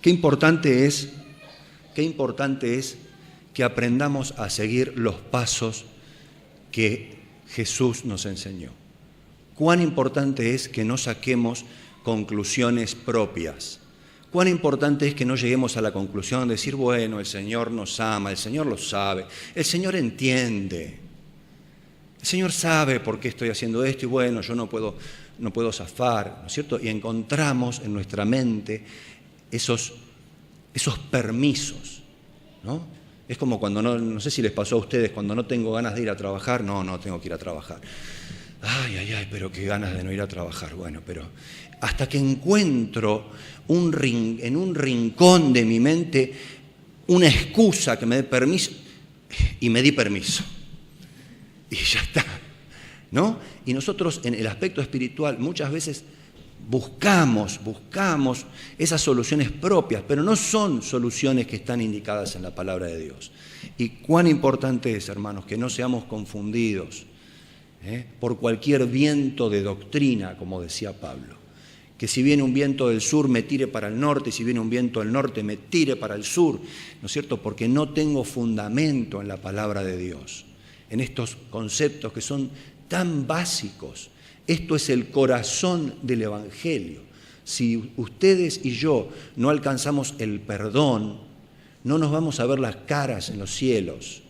Qué importante es que aprendamos a seguir los pasos que Jesús nos enseñó. Cuán importante es que no saquemos conclusiones propias. Cuán importante es que no lleguemos a la conclusión de decir, bueno, el Señor nos ama, el Señor lo sabe, el Señor entiende, el Señor sabe por qué estoy haciendo esto y bueno, yo no puedo zafar, ¿no es cierto? Y encontramos en nuestra mente esos permisos, ¿no? Es como cuando no sé si les pasó a ustedes, cuando no tengo ganas de ir a trabajar, no tengo que ir a trabajar. Ay, pero qué ganas de no ir a trabajar. Bueno, pero hasta que encuentro en un rincón de mi mente una excusa que me dé permiso, y me di permiso. Y ya está, ¿no? Y nosotros en el aspecto espiritual muchas veces buscamos esas soluciones propias, pero no son soluciones que están indicadas en la palabra de Dios. Y cuán importante es, hermanos, que no seamos confundidos por cualquier viento de doctrina, como decía Pablo. Que si viene un viento del sur me tire para el norte, y si viene un viento del norte me tire para el sur, ¿no es cierto? Porque no tengo fundamento en la palabra de Dios, en estos conceptos que son tan básicos. Esto es el corazón del Evangelio. Si ustedes y yo no alcanzamos el perdón, no nos vamos a ver las caras en los cielos.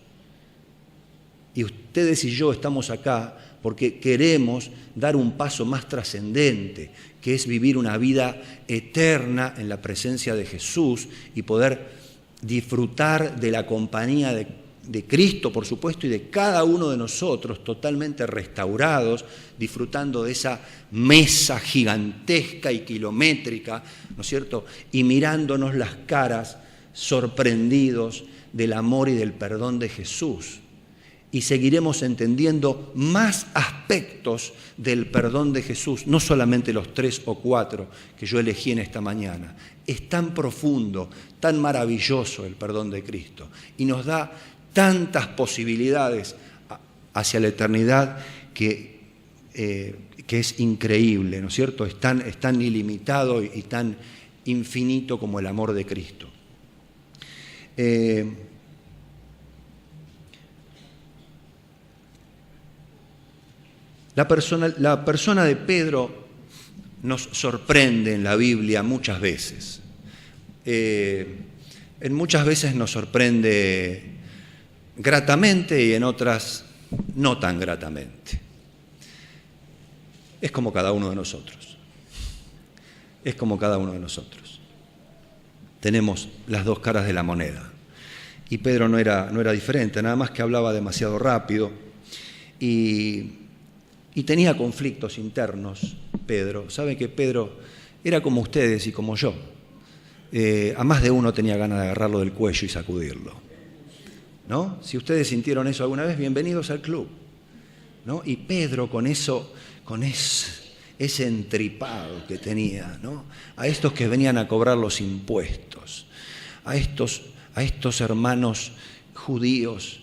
Y ustedes y yo estamos acá porque queremos dar un paso más trascendente, que es vivir una vida eterna en la presencia de Jesús y poder disfrutar de la compañía de Cristo, por supuesto, y de cada uno de nosotros totalmente restaurados, disfrutando de esa mesa gigantesca y kilométrica, ¿no es cierto? Y mirándonos las caras, sorprendidos del amor y del perdón de Jesús. Y seguiremos entendiendo más aspectos del perdón de Jesús, no solamente los 3 o 4 que yo elegí en esta mañana. Es tan profundo, tan maravilloso el perdón de Cristo y nos da tantas posibilidades hacia la eternidad que que es increíble, ¿no es cierto? Es tan ilimitado y tan infinito como el amor de Cristo. La persona de Pedro nos sorprende en la Biblia muchas veces. En muchas veces nos sorprende gratamente y en otras no tan gratamente. Es como cada uno de nosotros. Es como cada uno de nosotros. Tenemos las dos caras de la moneda. Y Pedro no era diferente, nada más que hablaba demasiado rápido y tenía conflictos internos, Pedro. Saben que Pedro era como ustedes y como yo. A más de uno tenía ganas de agarrarlo del cuello y sacudirlo, ¿no? Si ustedes sintieron eso alguna vez, bienvenidos al club, ¿no? Y Pedro con ese entripado que tenía, ¿no? A estos que venían a cobrar los impuestos, a estos hermanos judíos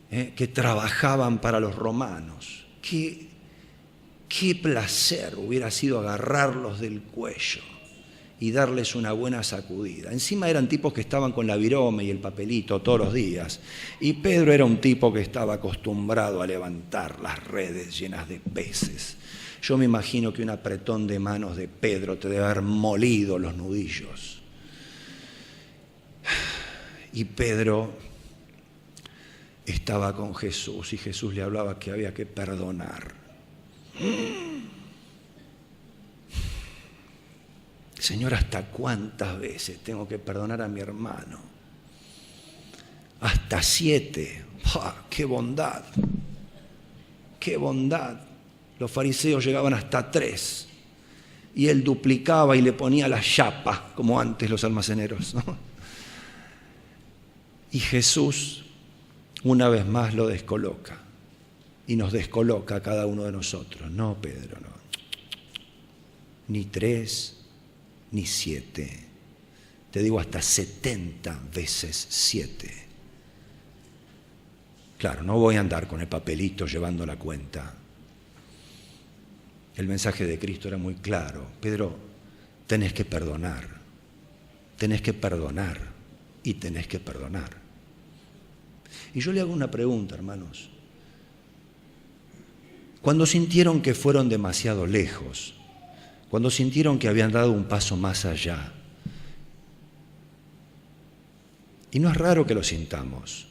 que trabajaban para los romanos. Qué placer hubiera sido agarrarlos del cuello y darles una buena sacudida. Encima eran tipos que estaban con la virome y el papelito todos los días. Y Pedro era un tipo que estaba acostumbrado a levantar las redes llenas de peces. Yo me imagino que un apretón de manos de Pedro te debe haber molido los nudillos. Y Pedro estaba con Jesús y Jesús le hablaba que había que perdonar. Señor, ¿hasta cuántas veces tengo que perdonar a mi hermano? Hasta 7. ¡Pah! ¡Qué bondad! ¡Qué bondad! Los fariseos llegaban hasta 3 y él duplicaba y le ponía la chapa, como antes los almaceneros, ¿no? Y Jesús una vez más lo descoloca y nos descoloca a cada uno de nosotros. No, Pedro, no. Ni 3 ni 7. Te digo hasta 70 veces 7. Claro, no voy a andar con el papelito llevando la cuenta. El mensaje de Cristo era muy claro. Pedro, tenés que perdonar. Tenés que perdonar. Y tenés que perdonar. Y yo le hago una pregunta, hermanos. Cuando sintieron que fueron demasiado lejos, cuando sintieron que habían dado un paso más allá, y no es raro que lo sintamos,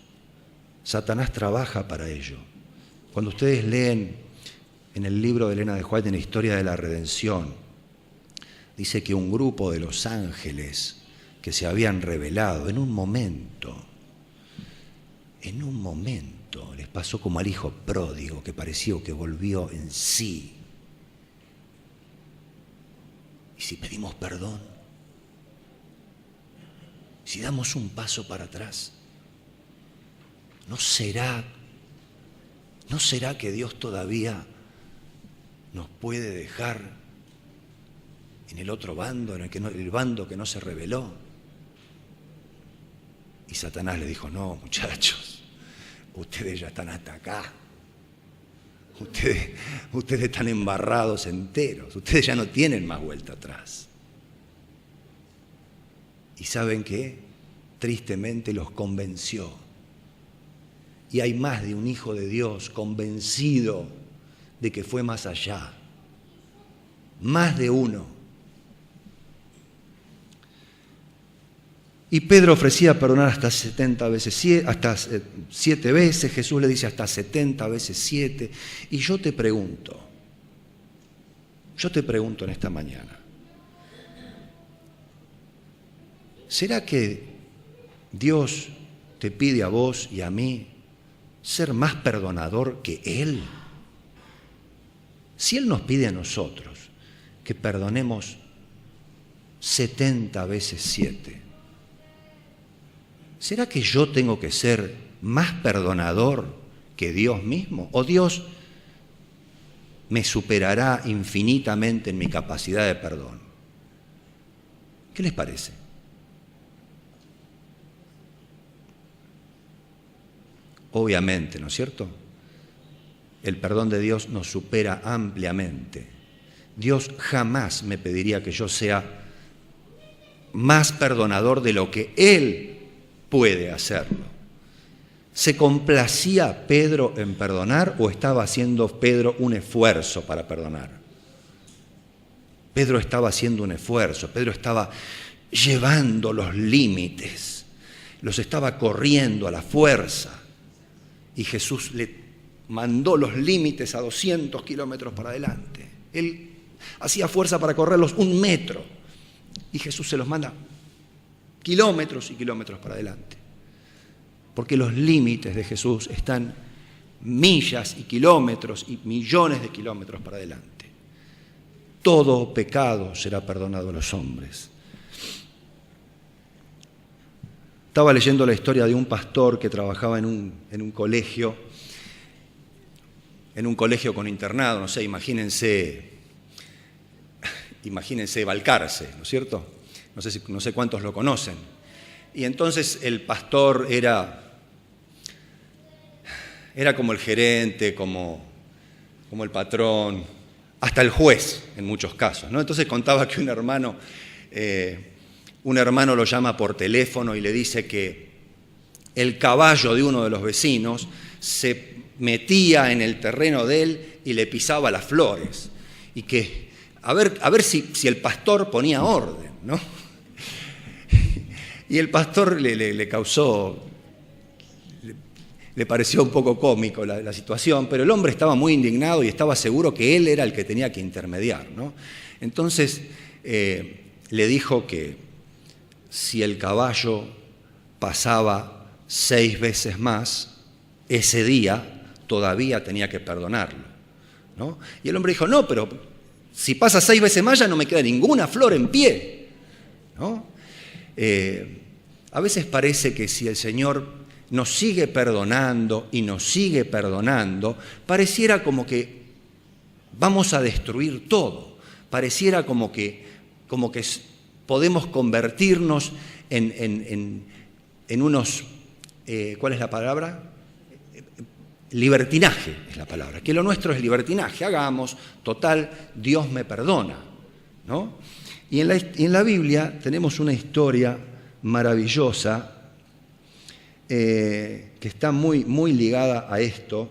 Satanás trabaja para ello. Cuando ustedes leen en el libro de Elena de White, en la historia de la redención, dice que un grupo de los ángeles que se habían revelado en un momento, les pasó como al hijo pródigo que pareció que volvió en sí. ¿Y si pedimos perdón? Si damos un paso para atrás, ¿no será que Dios todavía nos puede dejar en el otro bando, el bando que no se rebeló? Y Satanás le dijo, no, muchachos, ustedes ya están hasta acá. Ustedes están embarrados enteros. Ustedes ya no tienen más vuelta atrás. ¿Y saben qué? Tristemente los convenció. Y hay más de un hijo de Dios convencido de que fue más allá. Más de uno. Y Pedro ofrecía perdonar hasta 70 veces, hasta 7 veces. Jesús le dice hasta 70 veces 7. Y yo te pregunto en esta mañana, ¿será que Dios te pide a vos y a mí ser más perdonador que Él? Si Él nos pide a nosotros que perdonemos 70 veces 7, ¿será que yo tengo que ser más perdonador que Dios mismo? ¿O Dios me superará infinitamente en mi capacidad de perdón? ¿Qué les parece? Obviamente, ¿no es cierto? el perdón de Dios nos supera ampliamente. Dios jamás me pediría que yo sea más perdonador de lo que Él puede hacerlo. ¿Se complacía Pedro en perdonar o estaba haciendo Pedro un esfuerzo para perdonar? Pedro estaba haciendo un esfuerzo, Pedro estaba llevando los límites, los estaba corriendo a la fuerza. Y Jesús le mandó los límites a 200 kilómetros para adelante. Él hacía fuerza para correrlos 1 metro y Jesús se los manda kilómetros y kilómetros para adelante. Porque los límites de Jesús están millas y kilómetros y millones de kilómetros para adelante. Todo pecado será perdonado a los hombres. Estaba leyendo la historia de un pastor que trabajaba en un colegio con internado, no sé, imagínense Balcarce, ¿no es cierto? No sé cuántos lo conocen. Y entonces el pastor era como el gerente, como el patrón, hasta el juez en muchos casos, ¿no? Entonces contaba que un hermano lo llama por teléfono y le dice que el caballo de uno de los vecinos se metía en el terreno de él y le pisaba las flores. Y que a ver si el pastor ponía orden, ¿no? Y el pastor le causó, le pareció un poco cómico la situación, pero el hombre estaba muy indignado y estaba seguro que él era el que tenía que intermediar, ¿no? Entonces le dijo que si el caballo pasaba 6 veces más, ese día todavía tenía que perdonarlo, ¿no? Y el hombre dijo, no, pero si pasa 6 veces más ya no me queda ninguna flor en pie, ¿no? A veces parece que si el Señor nos sigue perdonando y nos sigue perdonando, pareciera como que vamos a destruir todo, pareciera como que podemos convertirnos en unos, ¿cuál es la palabra? Libertinaje es la palabra, que lo nuestro es libertinaje, hagamos, total, Dios me perdona, ¿no? Y en la Biblia tenemos una historia maravillosa que está muy, muy ligada a esto,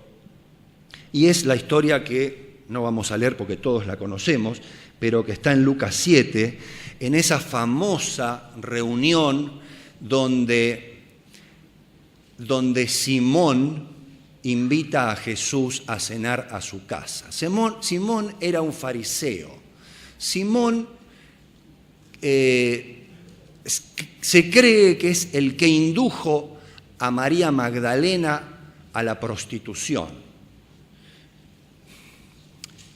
y es la historia que no vamos a leer porque todos la conocemos, pero que está en Lucas 7, en esa famosa reunión donde Simón invita a Jesús a cenar a su casa. Simón era un fariseo. Simón se cree que es el que indujo a María Magdalena a la prostitución.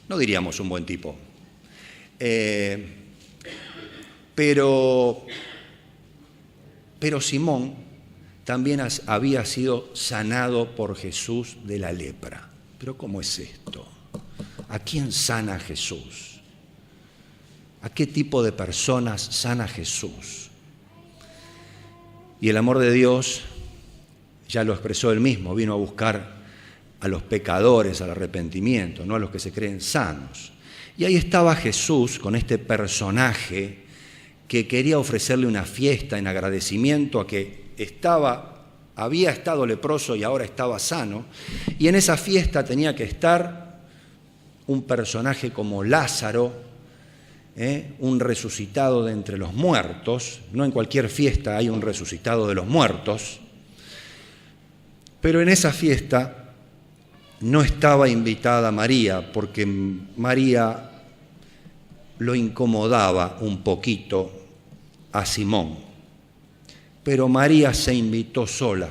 No diríamos un buen tipo. Pero Simón también había sido sanado por Jesús de la lepra. ¿Pero cómo es esto? ¿A quién sana Jesús? ¿A qué tipo de personas sana Jesús? Y el amor de Dios ya lo expresó Él mismo, vino a buscar a los pecadores al arrepentimiento, no a los que se creen sanos. Y ahí estaba Jesús con este personaje que quería ofrecerle una fiesta en agradecimiento a que había estado leproso y ahora estaba sano, y en esa fiesta tenía que estar un personaje como Lázaro, un resucitado de entre los muertos. No en cualquier fiesta hay un resucitado de los muertos, pero en esa fiesta no estaba invitada María, porque María lo incomodaba un poquito a Simón. Pero María se invitó sola.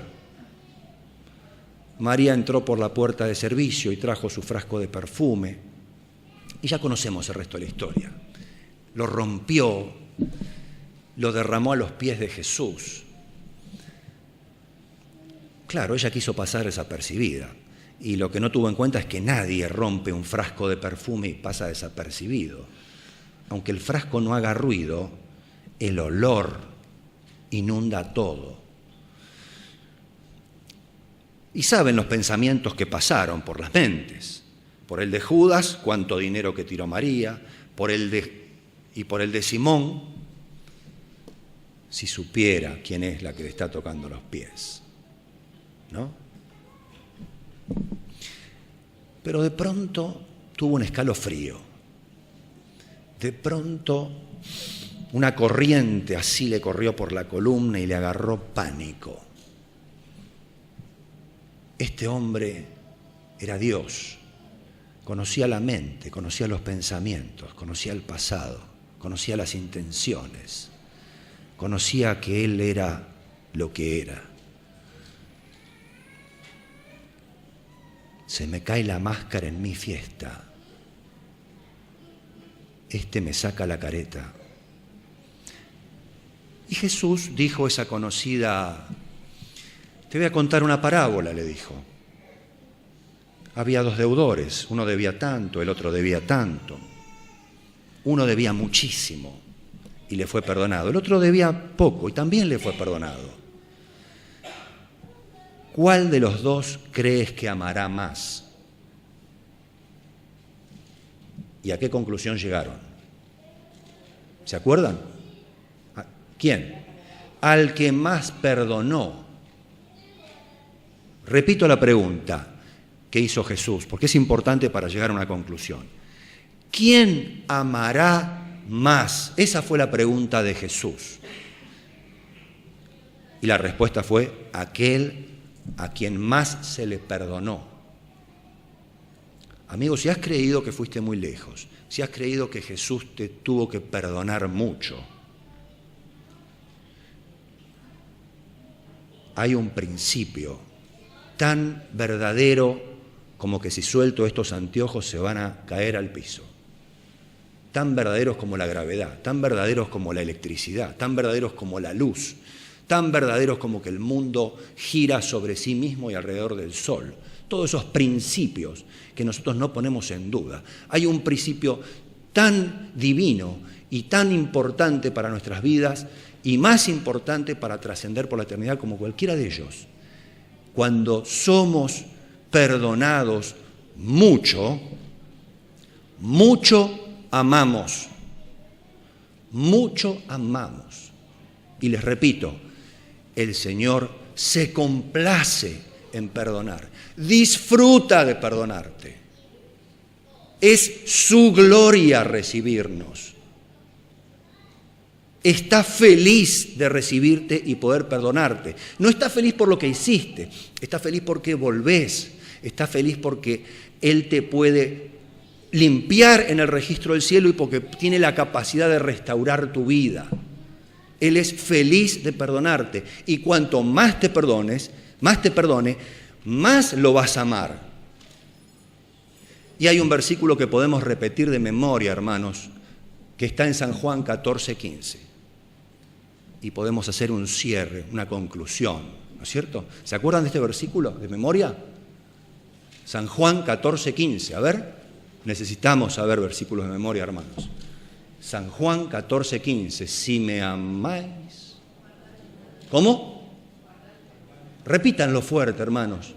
María entró por la puerta de servicio y trajo su frasco de perfume. Y ya conocemos el resto de la historia. Lo rompió, lo derramó a los pies de Jesús. Claro, ella quiso pasar desapercibida. Y lo que no tuvo en cuenta es que nadie rompe un frasco de perfume y pasa desapercibido. Aunque el frasco no haga ruido, el olor inunda todo. Y saben los pensamientos que pasaron por las mentes. Por el de Judas, cuánto dinero que tiró María, por el de Simón, si supiera quién es la que le está tocando los pies, ¿no? Pero de pronto tuvo un escalofrío. De pronto una corriente así le corrió por la columna y le agarró pánico. Este hombre era Dios. Conocía la mente, conocía los pensamientos, conocía el pasado, conocía las intenciones, conocía que Él era lo que era. Se me cae la máscara en mi fiesta. Este me saca la careta. Y Jesús dijo esa conocida, te voy a contar una parábola, le dijo. Había dos deudores, uno debía tanto, el otro debía tanto. Uno debía muchísimo y le fue perdonado. El otro debía poco y también le fue perdonado. ¿Cuál de los dos crees que amará más? ¿Y a qué conclusión llegaron? ¿Se acuerdan? ¿Quién? Al que más perdonó. Repito la pregunta que hizo Jesús, porque es importante para llegar a una conclusión. ¿Quién amará más? Esa fue la pregunta de Jesús. Y la respuesta fue aquel a quien más se le perdonó. Amigo, si has creído que fuiste muy lejos, si has creído que Jesús te tuvo que perdonar mucho, hay un principio tan verdadero como que si suelto estos anteojos se van a caer al piso. Tan verdaderos como la gravedad, tan verdaderos como la electricidad, tan verdaderos como la luz, tan verdaderos como que el mundo gira sobre sí mismo y alrededor del sol. Todos esos principios que nosotros no ponemos en duda. Hay un principio tan divino y tan importante para nuestras vidas y más importante para trascender por la eternidad como cualquiera de ellos. Cuando somos perdonados mucho, mucho amamos. Mucho amamos. Y les repito, el Señor se complace en perdonar. Disfruta de perdonarte. Es su gloria recibirnos. Está feliz de recibirte y poder perdonarte. No está feliz por lo que hiciste, está feliz porque volvés, está feliz porque Él te puede limpiar en el registro del cielo y porque tiene la capacidad de restaurar tu vida. Él es feliz de perdonarte y cuanto más te perdone, más lo vas a amar. Y hay un versículo que podemos repetir de memoria, hermanos, que está en San Juan 14:15. Y podemos hacer un cierre, una conclusión, ¿no es cierto? ¿Se acuerdan de este versículo de memoria? San Juan 14:15. A ver, necesitamos saber versículos de memoria, hermanos. San Juan 14:15. Si me amáis. ¿Cómo? Repítanlo fuerte, hermanos.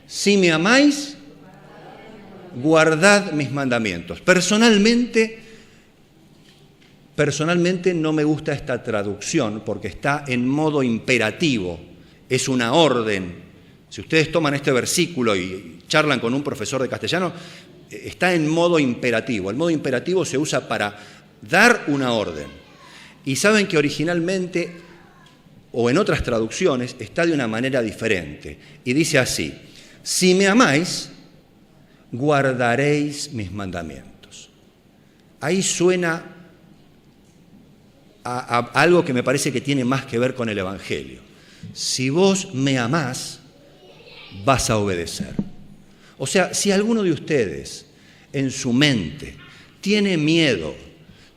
Si me amáis, guardad mis mandamientos. Personalmente no me gusta esta traducción porque está en modo imperativo, es una orden. Si ustedes toman este versículo y charlan con un profesor de castellano, está en modo imperativo. El modo imperativo se usa para dar una orden. Y saben que originalmente, o en otras traducciones, está de una manera diferente. Y dice así: si me amáis, guardaréis mis mandamientos. Ahí suena a algo que me parece que tiene más que ver con el Evangelio. Si vos me amás, vas a obedecer. O sea, si alguno de ustedes en su mente tiene miedo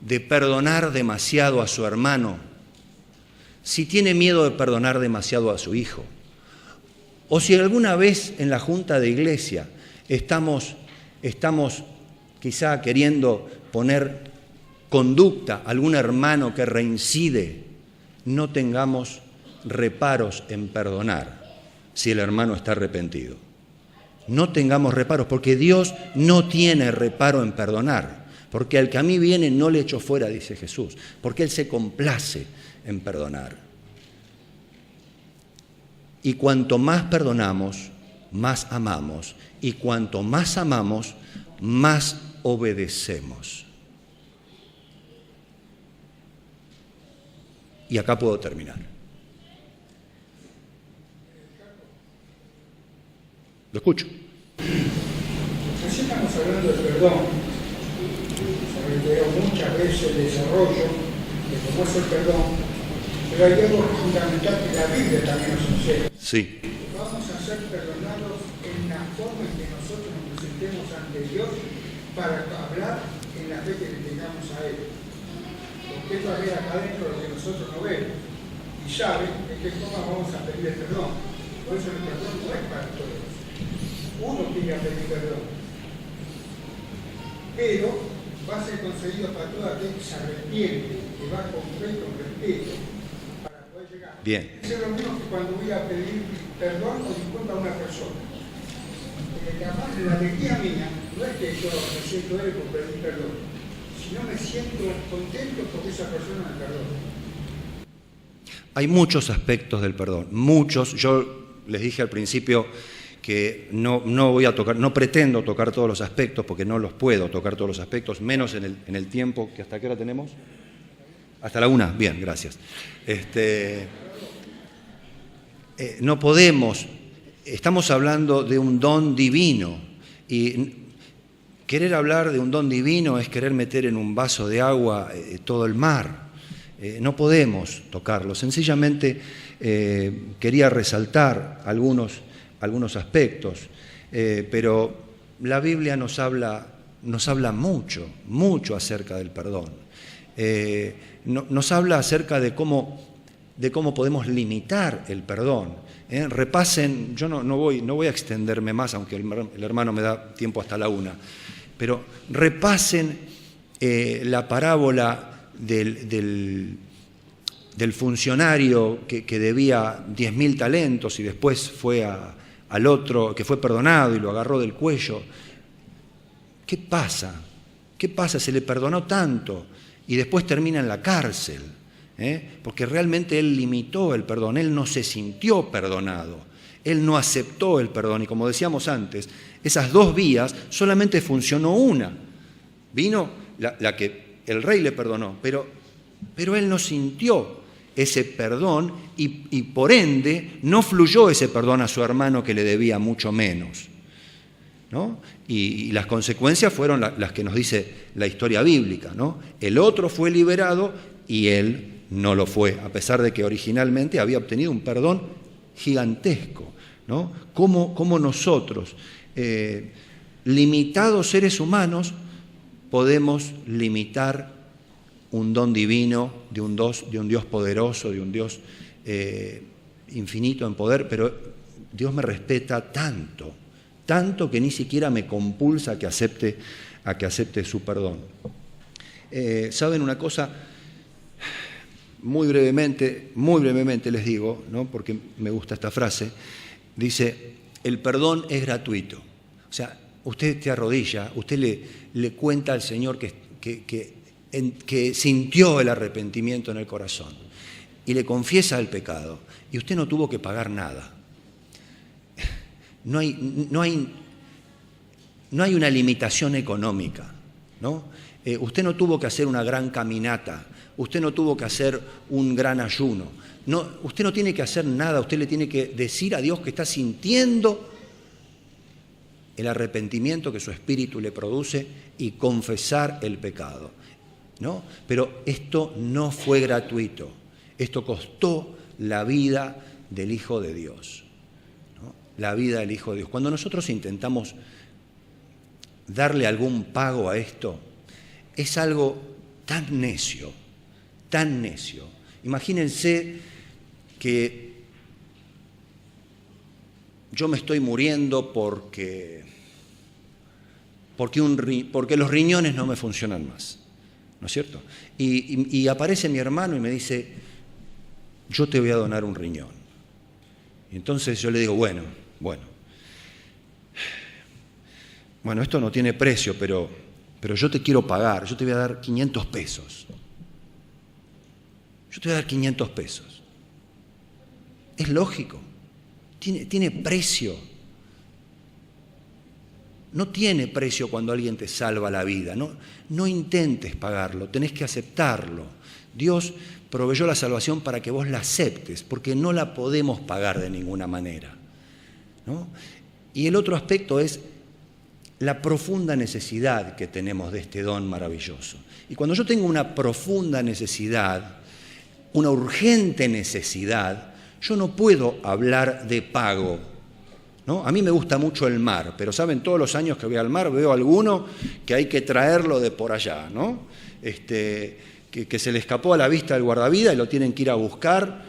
de perdonar demasiado a su hermano, si tiene miedo de perdonar demasiado a su hijo, o si alguna vez en la junta de iglesia estamos quizá queriendo poner conducta a algún hermano que reincide, no tengamos reparos en perdonar. si el hermano está arrepentido. No tengamos reparos, porque Dios no tiene reparo en perdonar, porque al que a mí viene no le echo fuera, dice Jesús, porque Él se complace en perdonar. Y cuanto más perdonamos, más amamos, y cuanto más amamos, más obedecemos. Y acá puedo terminar. Lo escucho. Así estamos hablando del perdón. Veo muchas veces el desarrollo de cómo es el perdón, pero hay algo fundamental que la Biblia también nos enseña. Sí. Vamos a ser perdonados en la forma en que nosotros nos presentemos ante Dios para hablar en la fe que le tengamos a Él. Porque Él va a ver acá adentro lo que nosotros no vemos y sabe de qué forma vamos a pedir el perdón. Por eso el perdón no es para todos. Uno tiene que pedir perdón. Pero va a ser concedido para todo aquel que se arrepiente, que va con fe y con respeto para poder llegar. Bien. Es lo mismo que cuando voy a pedir perdón o disculpa a una persona. Capaz la alegría mía no es que yo me siento él por pedir perdón, sino me siento contento porque esa persona me perdona. Hay muchos aspectos del perdón, muchos. Yo les dije al principio que no voy a tocar, no pretendo tocar todos los aspectos porque no los puedo tocar todos los aspectos, menos en el tiempo, que ¿hasta qué hora tenemos? Hasta la 1, bien, gracias. No podemos, estamos hablando de un don divino y querer hablar de un don divino es querer meter en un vaso de agua todo el mar. No podemos tocarlo, sencillamente quería resaltar algunos aspectos, pero la Biblia nos habla mucho acerca del perdón. Nos habla acerca de cómo podemos limitar el perdón. Repasen, yo no voy a extenderme más, aunque el hermano me da tiempo hasta la 1, pero repasen la parábola del funcionario que debía 10.000 talentos y después fue al otro que fue perdonado y lo agarró del cuello. ¿Qué pasa? ¿Qué pasa? Se le perdonó tanto y después termina en la cárcel, porque realmente él limitó el perdón, él no se sintió perdonado, él no aceptó el perdón y como decíamos antes, esas 2 vías solamente funcionó una. Vino la que el rey le perdonó, pero él no sintió ese perdón y por ende no fluyó ese perdón a su hermano que le debía mucho menos, ¿no? Y las consecuencias fueron las que nos dice la historia bíblica, ¿no? El otro fue liberado y él no lo fue, a pesar de que originalmente había obtenido un perdón gigantesco, ¿no? ¿Cómo nosotros, limitados seres humanos, podemos limitar un don divino, de un Dios poderoso, de un Dios infinito en poder, pero Dios me respeta tanto que ni siquiera me compulsa a que acepte su perdón. ¿Saben una cosa? Muy brevemente les digo, ¿no? Porque me gusta esta frase, dice, el perdón es gratuito. O sea, usted te arrodilla, usted le cuenta al Señor que sintió el arrepentimiento en el corazón y le confiesa el pecado y usted no tuvo que pagar nada. No hay una limitación económica, ¿no? Usted no tuvo que hacer una gran caminata, usted no tuvo que hacer un gran ayuno, usted no tiene que hacer nada, usted le tiene que decir a Dios que está sintiendo el arrepentimiento que su espíritu le produce y confesar el pecado, ¿no? Pero esto no fue gratuito, esto costó la vida del Hijo de Dios, ¿no? La vida del Hijo de Dios. Cuando nosotros intentamos darle algún pago a esto, es algo tan necio. Imagínense que yo me estoy muriendo porque los riñones no me funcionan más, ¿no es cierto? Y aparece mi hermano y me dice, yo te voy a donar un riñón. Y entonces yo le digo, bueno, esto no tiene precio, pero yo te quiero pagar, yo te voy a dar 500 pesos. Yo te voy a dar 500 pesos. Es lógico, tiene precio. No tiene precio cuando alguien te salva la vida. No intentes pagarlo, tenés que aceptarlo. Dios proveyó la salvación para que vos la aceptes, porque no la podemos pagar de ninguna manera, ¿no? Y el otro aspecto es la profunda necesidad que tenemos de este don maravilloso. Y cuando yo tengo una profunda necesidad, una urgente necesidad, yo no puedo hablar de pago, ¿no? A mí me gusta mucho el mar, pero ¿saben? Todos los años que voy al mar veo alguno que hay que traerlo de por allá, ¿no? Que se le escapó a la vista del guardavidas y lo tienen que ir a buscar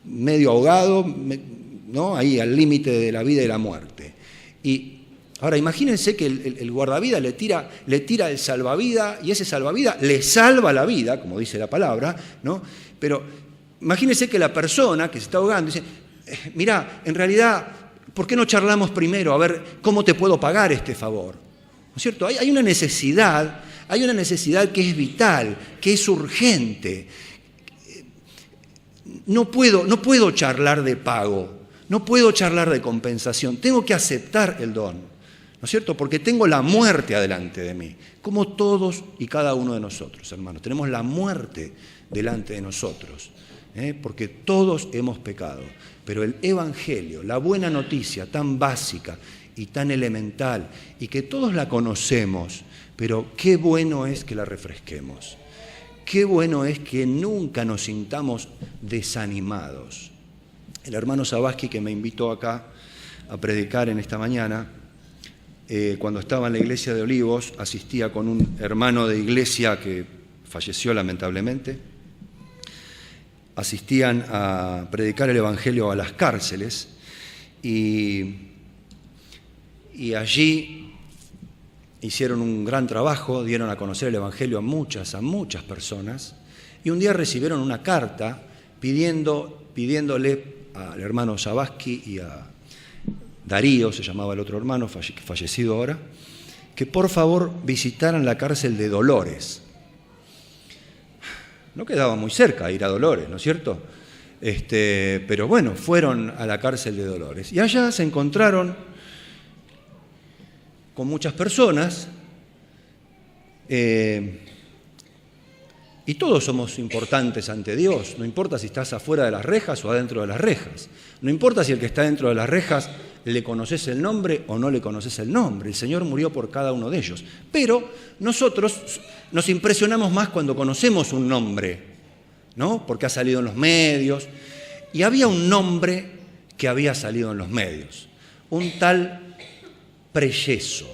medio ahogado, ¿no? Ahí al límite de la vida y la muerte. Y ahora imagínense que el guardavidas le tira el salvavidas y ese salvavidas le salva la vida, como dice la palabra, ¿no? Pero imagínense que la persona que se está ahogando dice, mirá, en realidad, ¿por qué no charlamos primero a ver cómo te puedo pagar este favor? ¿No es cierto? Hay una necesidad que es vital, que es urgente. No puedo charlar de pago, no puedo charlar de compensación, tengo que aceptar el don, ¿no es cierto? Porque tengo la muerte adelante de mí, como todos y cada uno de nosotros, hermanos. Tenemos la muerte delante de nosotros, porque todos hemos pecado. Pero el Evangelio, la buena noticia tan básica y tan elemental, y que todos la conocemos, pero qué bueno es que la refresquemos. Qué bueno es que nunca nos sintamos desanimados. El hermano Sabaski, que me invitó acá a predicar en esta mañana, cuando estaba en la iglesia de Olivos, asistía con un hermano de iglesia que falleció lamentablemente. Asistían a predicar el Evangelio a las cárceles y allí hicieron un gran trabajo, dieron a conocer el Evangelio a muchas personas, y un día recibieron una carta pidiéndole al hermano Sabaski y a Darío, se llamaba el otro hermano, fallecido ahora, que por favor visitaran la cárcel de Dolores. No quedaba muy cerca ir a Dolores, ¿no es cierto? Pero bueno, fueron a la cárcel de Dolores. Y allá se encontraron con muchas personas, y todos somos importantes ante Dios. No importa si estás afuera de las rejas o adentro de las rejas. No importa si el que está dentro de las rejas le conoces el nombre o no le conoces el nombre. El Señor murió por cada uno de ellos. Pero nosotros nos impresionamos más cuando conocemos un nombre, ¿no? Porque ha salido en los medios. Y había un nombre que había salido en los medios. Un tal Preyeso.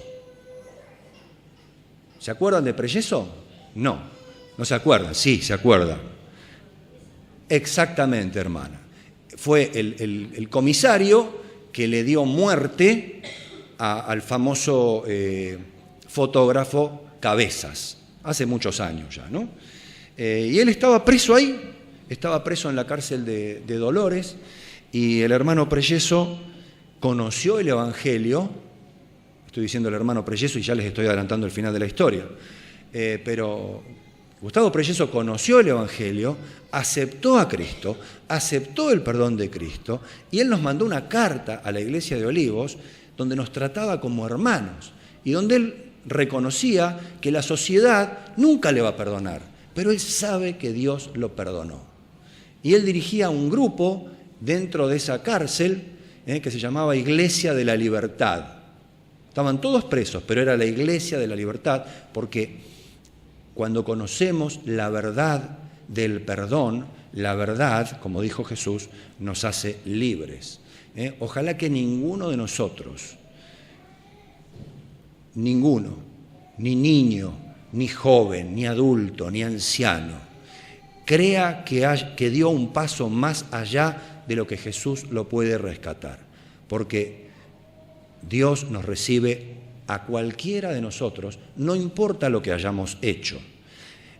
¿Se acuerdan de Preyeso? No se acuerdan. Sí, se acuerdan. Exactamente, hermana. Fue el comisario que le dio muerte al famoso fotógrafo Cabezas, hace muchos años ya, ¿no? Y él estaba preso ahí, estaba preso en la cárcel de Dolores, y el hermano Preyeso conoció el Evangelio. Estoy diciendo el hermano Preyeso y ya les estoy adelantando el final de la historia, pero Gustavo Preyeso conoció el Evangelio, aceptó a Cristo, aceptó el perdón de Cristo, y él nos mandó una carta a la iglesia de Olivos donde nos trataba como hermanos y donde él reconocía que la sociedad nunca le va a perdonar, pero él sabe que Dios lo perdonó. Y él dirigía un grupo dentro de esa cárcel que se llamaba Iglesia de la Libertad. Estaban todos presos, pero era la Iglesia de la Libertad, porque cuando conocemos la verdad del perdón, la verdad, como dijo Jesús, nos hace libres. Ojalá que ninguno de nosotros, ninguno, ni niño, ni joven, ni adulto, ni anciano, crea que dio un paso más allá de lo que Jesús lo puede rescatar. Porque Dios nos recibe a cualquiera de nosotros, no importa lo que hayamos hecho.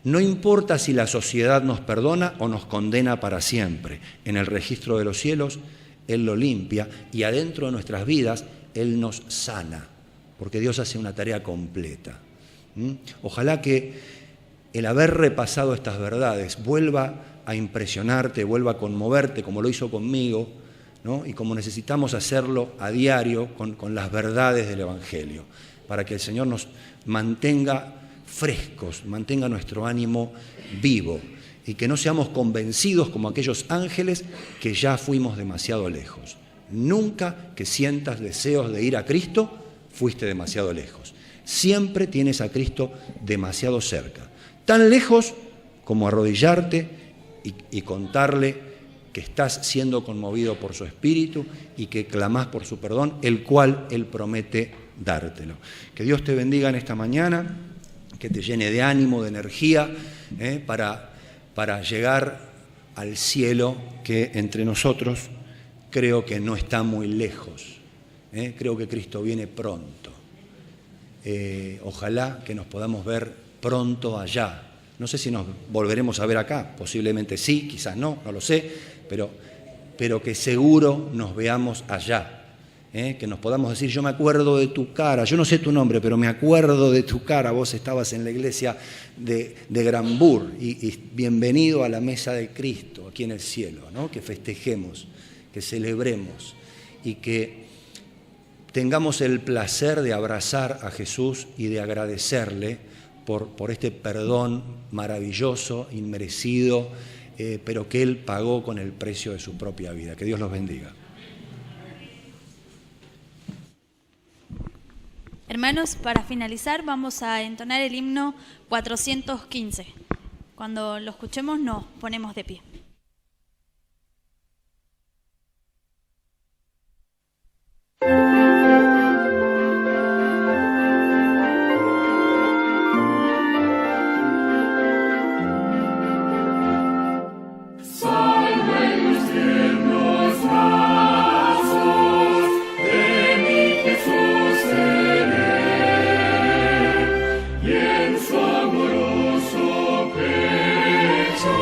No importa si la sociedad nos perdona o nos condena para siempre. En el registro de los cielos, Él lo limpia y adentro de nuestras vidas, Él nos sana, porque Dios hace una tarea completa. Ojalá que el haber repasado estas verdades vuelva a impresionarte, vuelva a conmoverte, como lo hizo conmigo, ¿no? Y como necesitamos hacerlo a diario con las verdades del Evangelio, para que el Señor nos mantenga frescos, mantenga nuestro ánimo vivo y que no seamos convencidos como aquellos ángeles que ya fuimos demasiado lejos. Nunca que sientas deseos de ir a Cristo, fuiste demasiado lejos. Siempre tienes a Cristo demasiado cerca. Tan lejos como arrodillarte y contarle que estás siendo conmovido por su Espíritu y que clamás por su perdón, el cual Él promete dártelo. Que Dios te bendiga en esta mañana, que te llene de ánimo, de energía, para llegar al cielo que entre nosotros creo que no está muy lejos. Creo que Cristo viene pronto. Ojalá que nos podamos ver pronto allá. No sé si nos volveremos a ver acá, posiblemente sí, quizás no lo sé, pero que seguro nos veamos allá. Que nos podamos decir, yo me acuerdo de tu cara, yo no sé tu nombre, pero me acuerdo de tu cara, vos estabas en la iglesia de Granbur y bienvenido a la mesa de Cristo aquí en el cielo, ¿no? Que festejemos, que celebremos y que tengamos el placer de abrazar a Jesús y de agradecerle por este perdón maravilloso, inmerecido, pero que Él pagó con el precio de su propia vida. Que Dios los bendiga. Hermanos, para finalizar vamos a entonar el himno 415. Cuando lo escuchemos nos ponemos de pie. Y en su amoroso pecho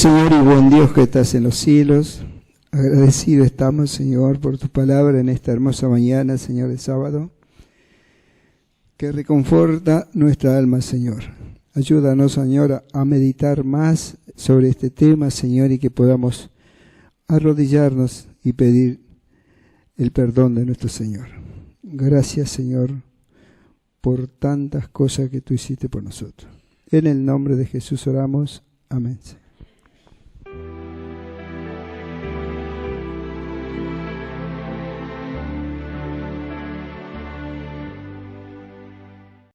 Señor y buen Dios que estás en los cielos, agradecido estamos, Señor, por tu palabra en esta hermosa mañana, Señor, de sábado, que reconforta nuestra alma, Señor. Ayúdanos, Señor, a meditar más sobre este tema, Señor, y que podamos arrodillarnos y pedir el perdón de nuestro Señor. Gracias, Señor, por tantas cosas que tú hiciste por nosotros. En el nombre de Jesús oramos. Amén.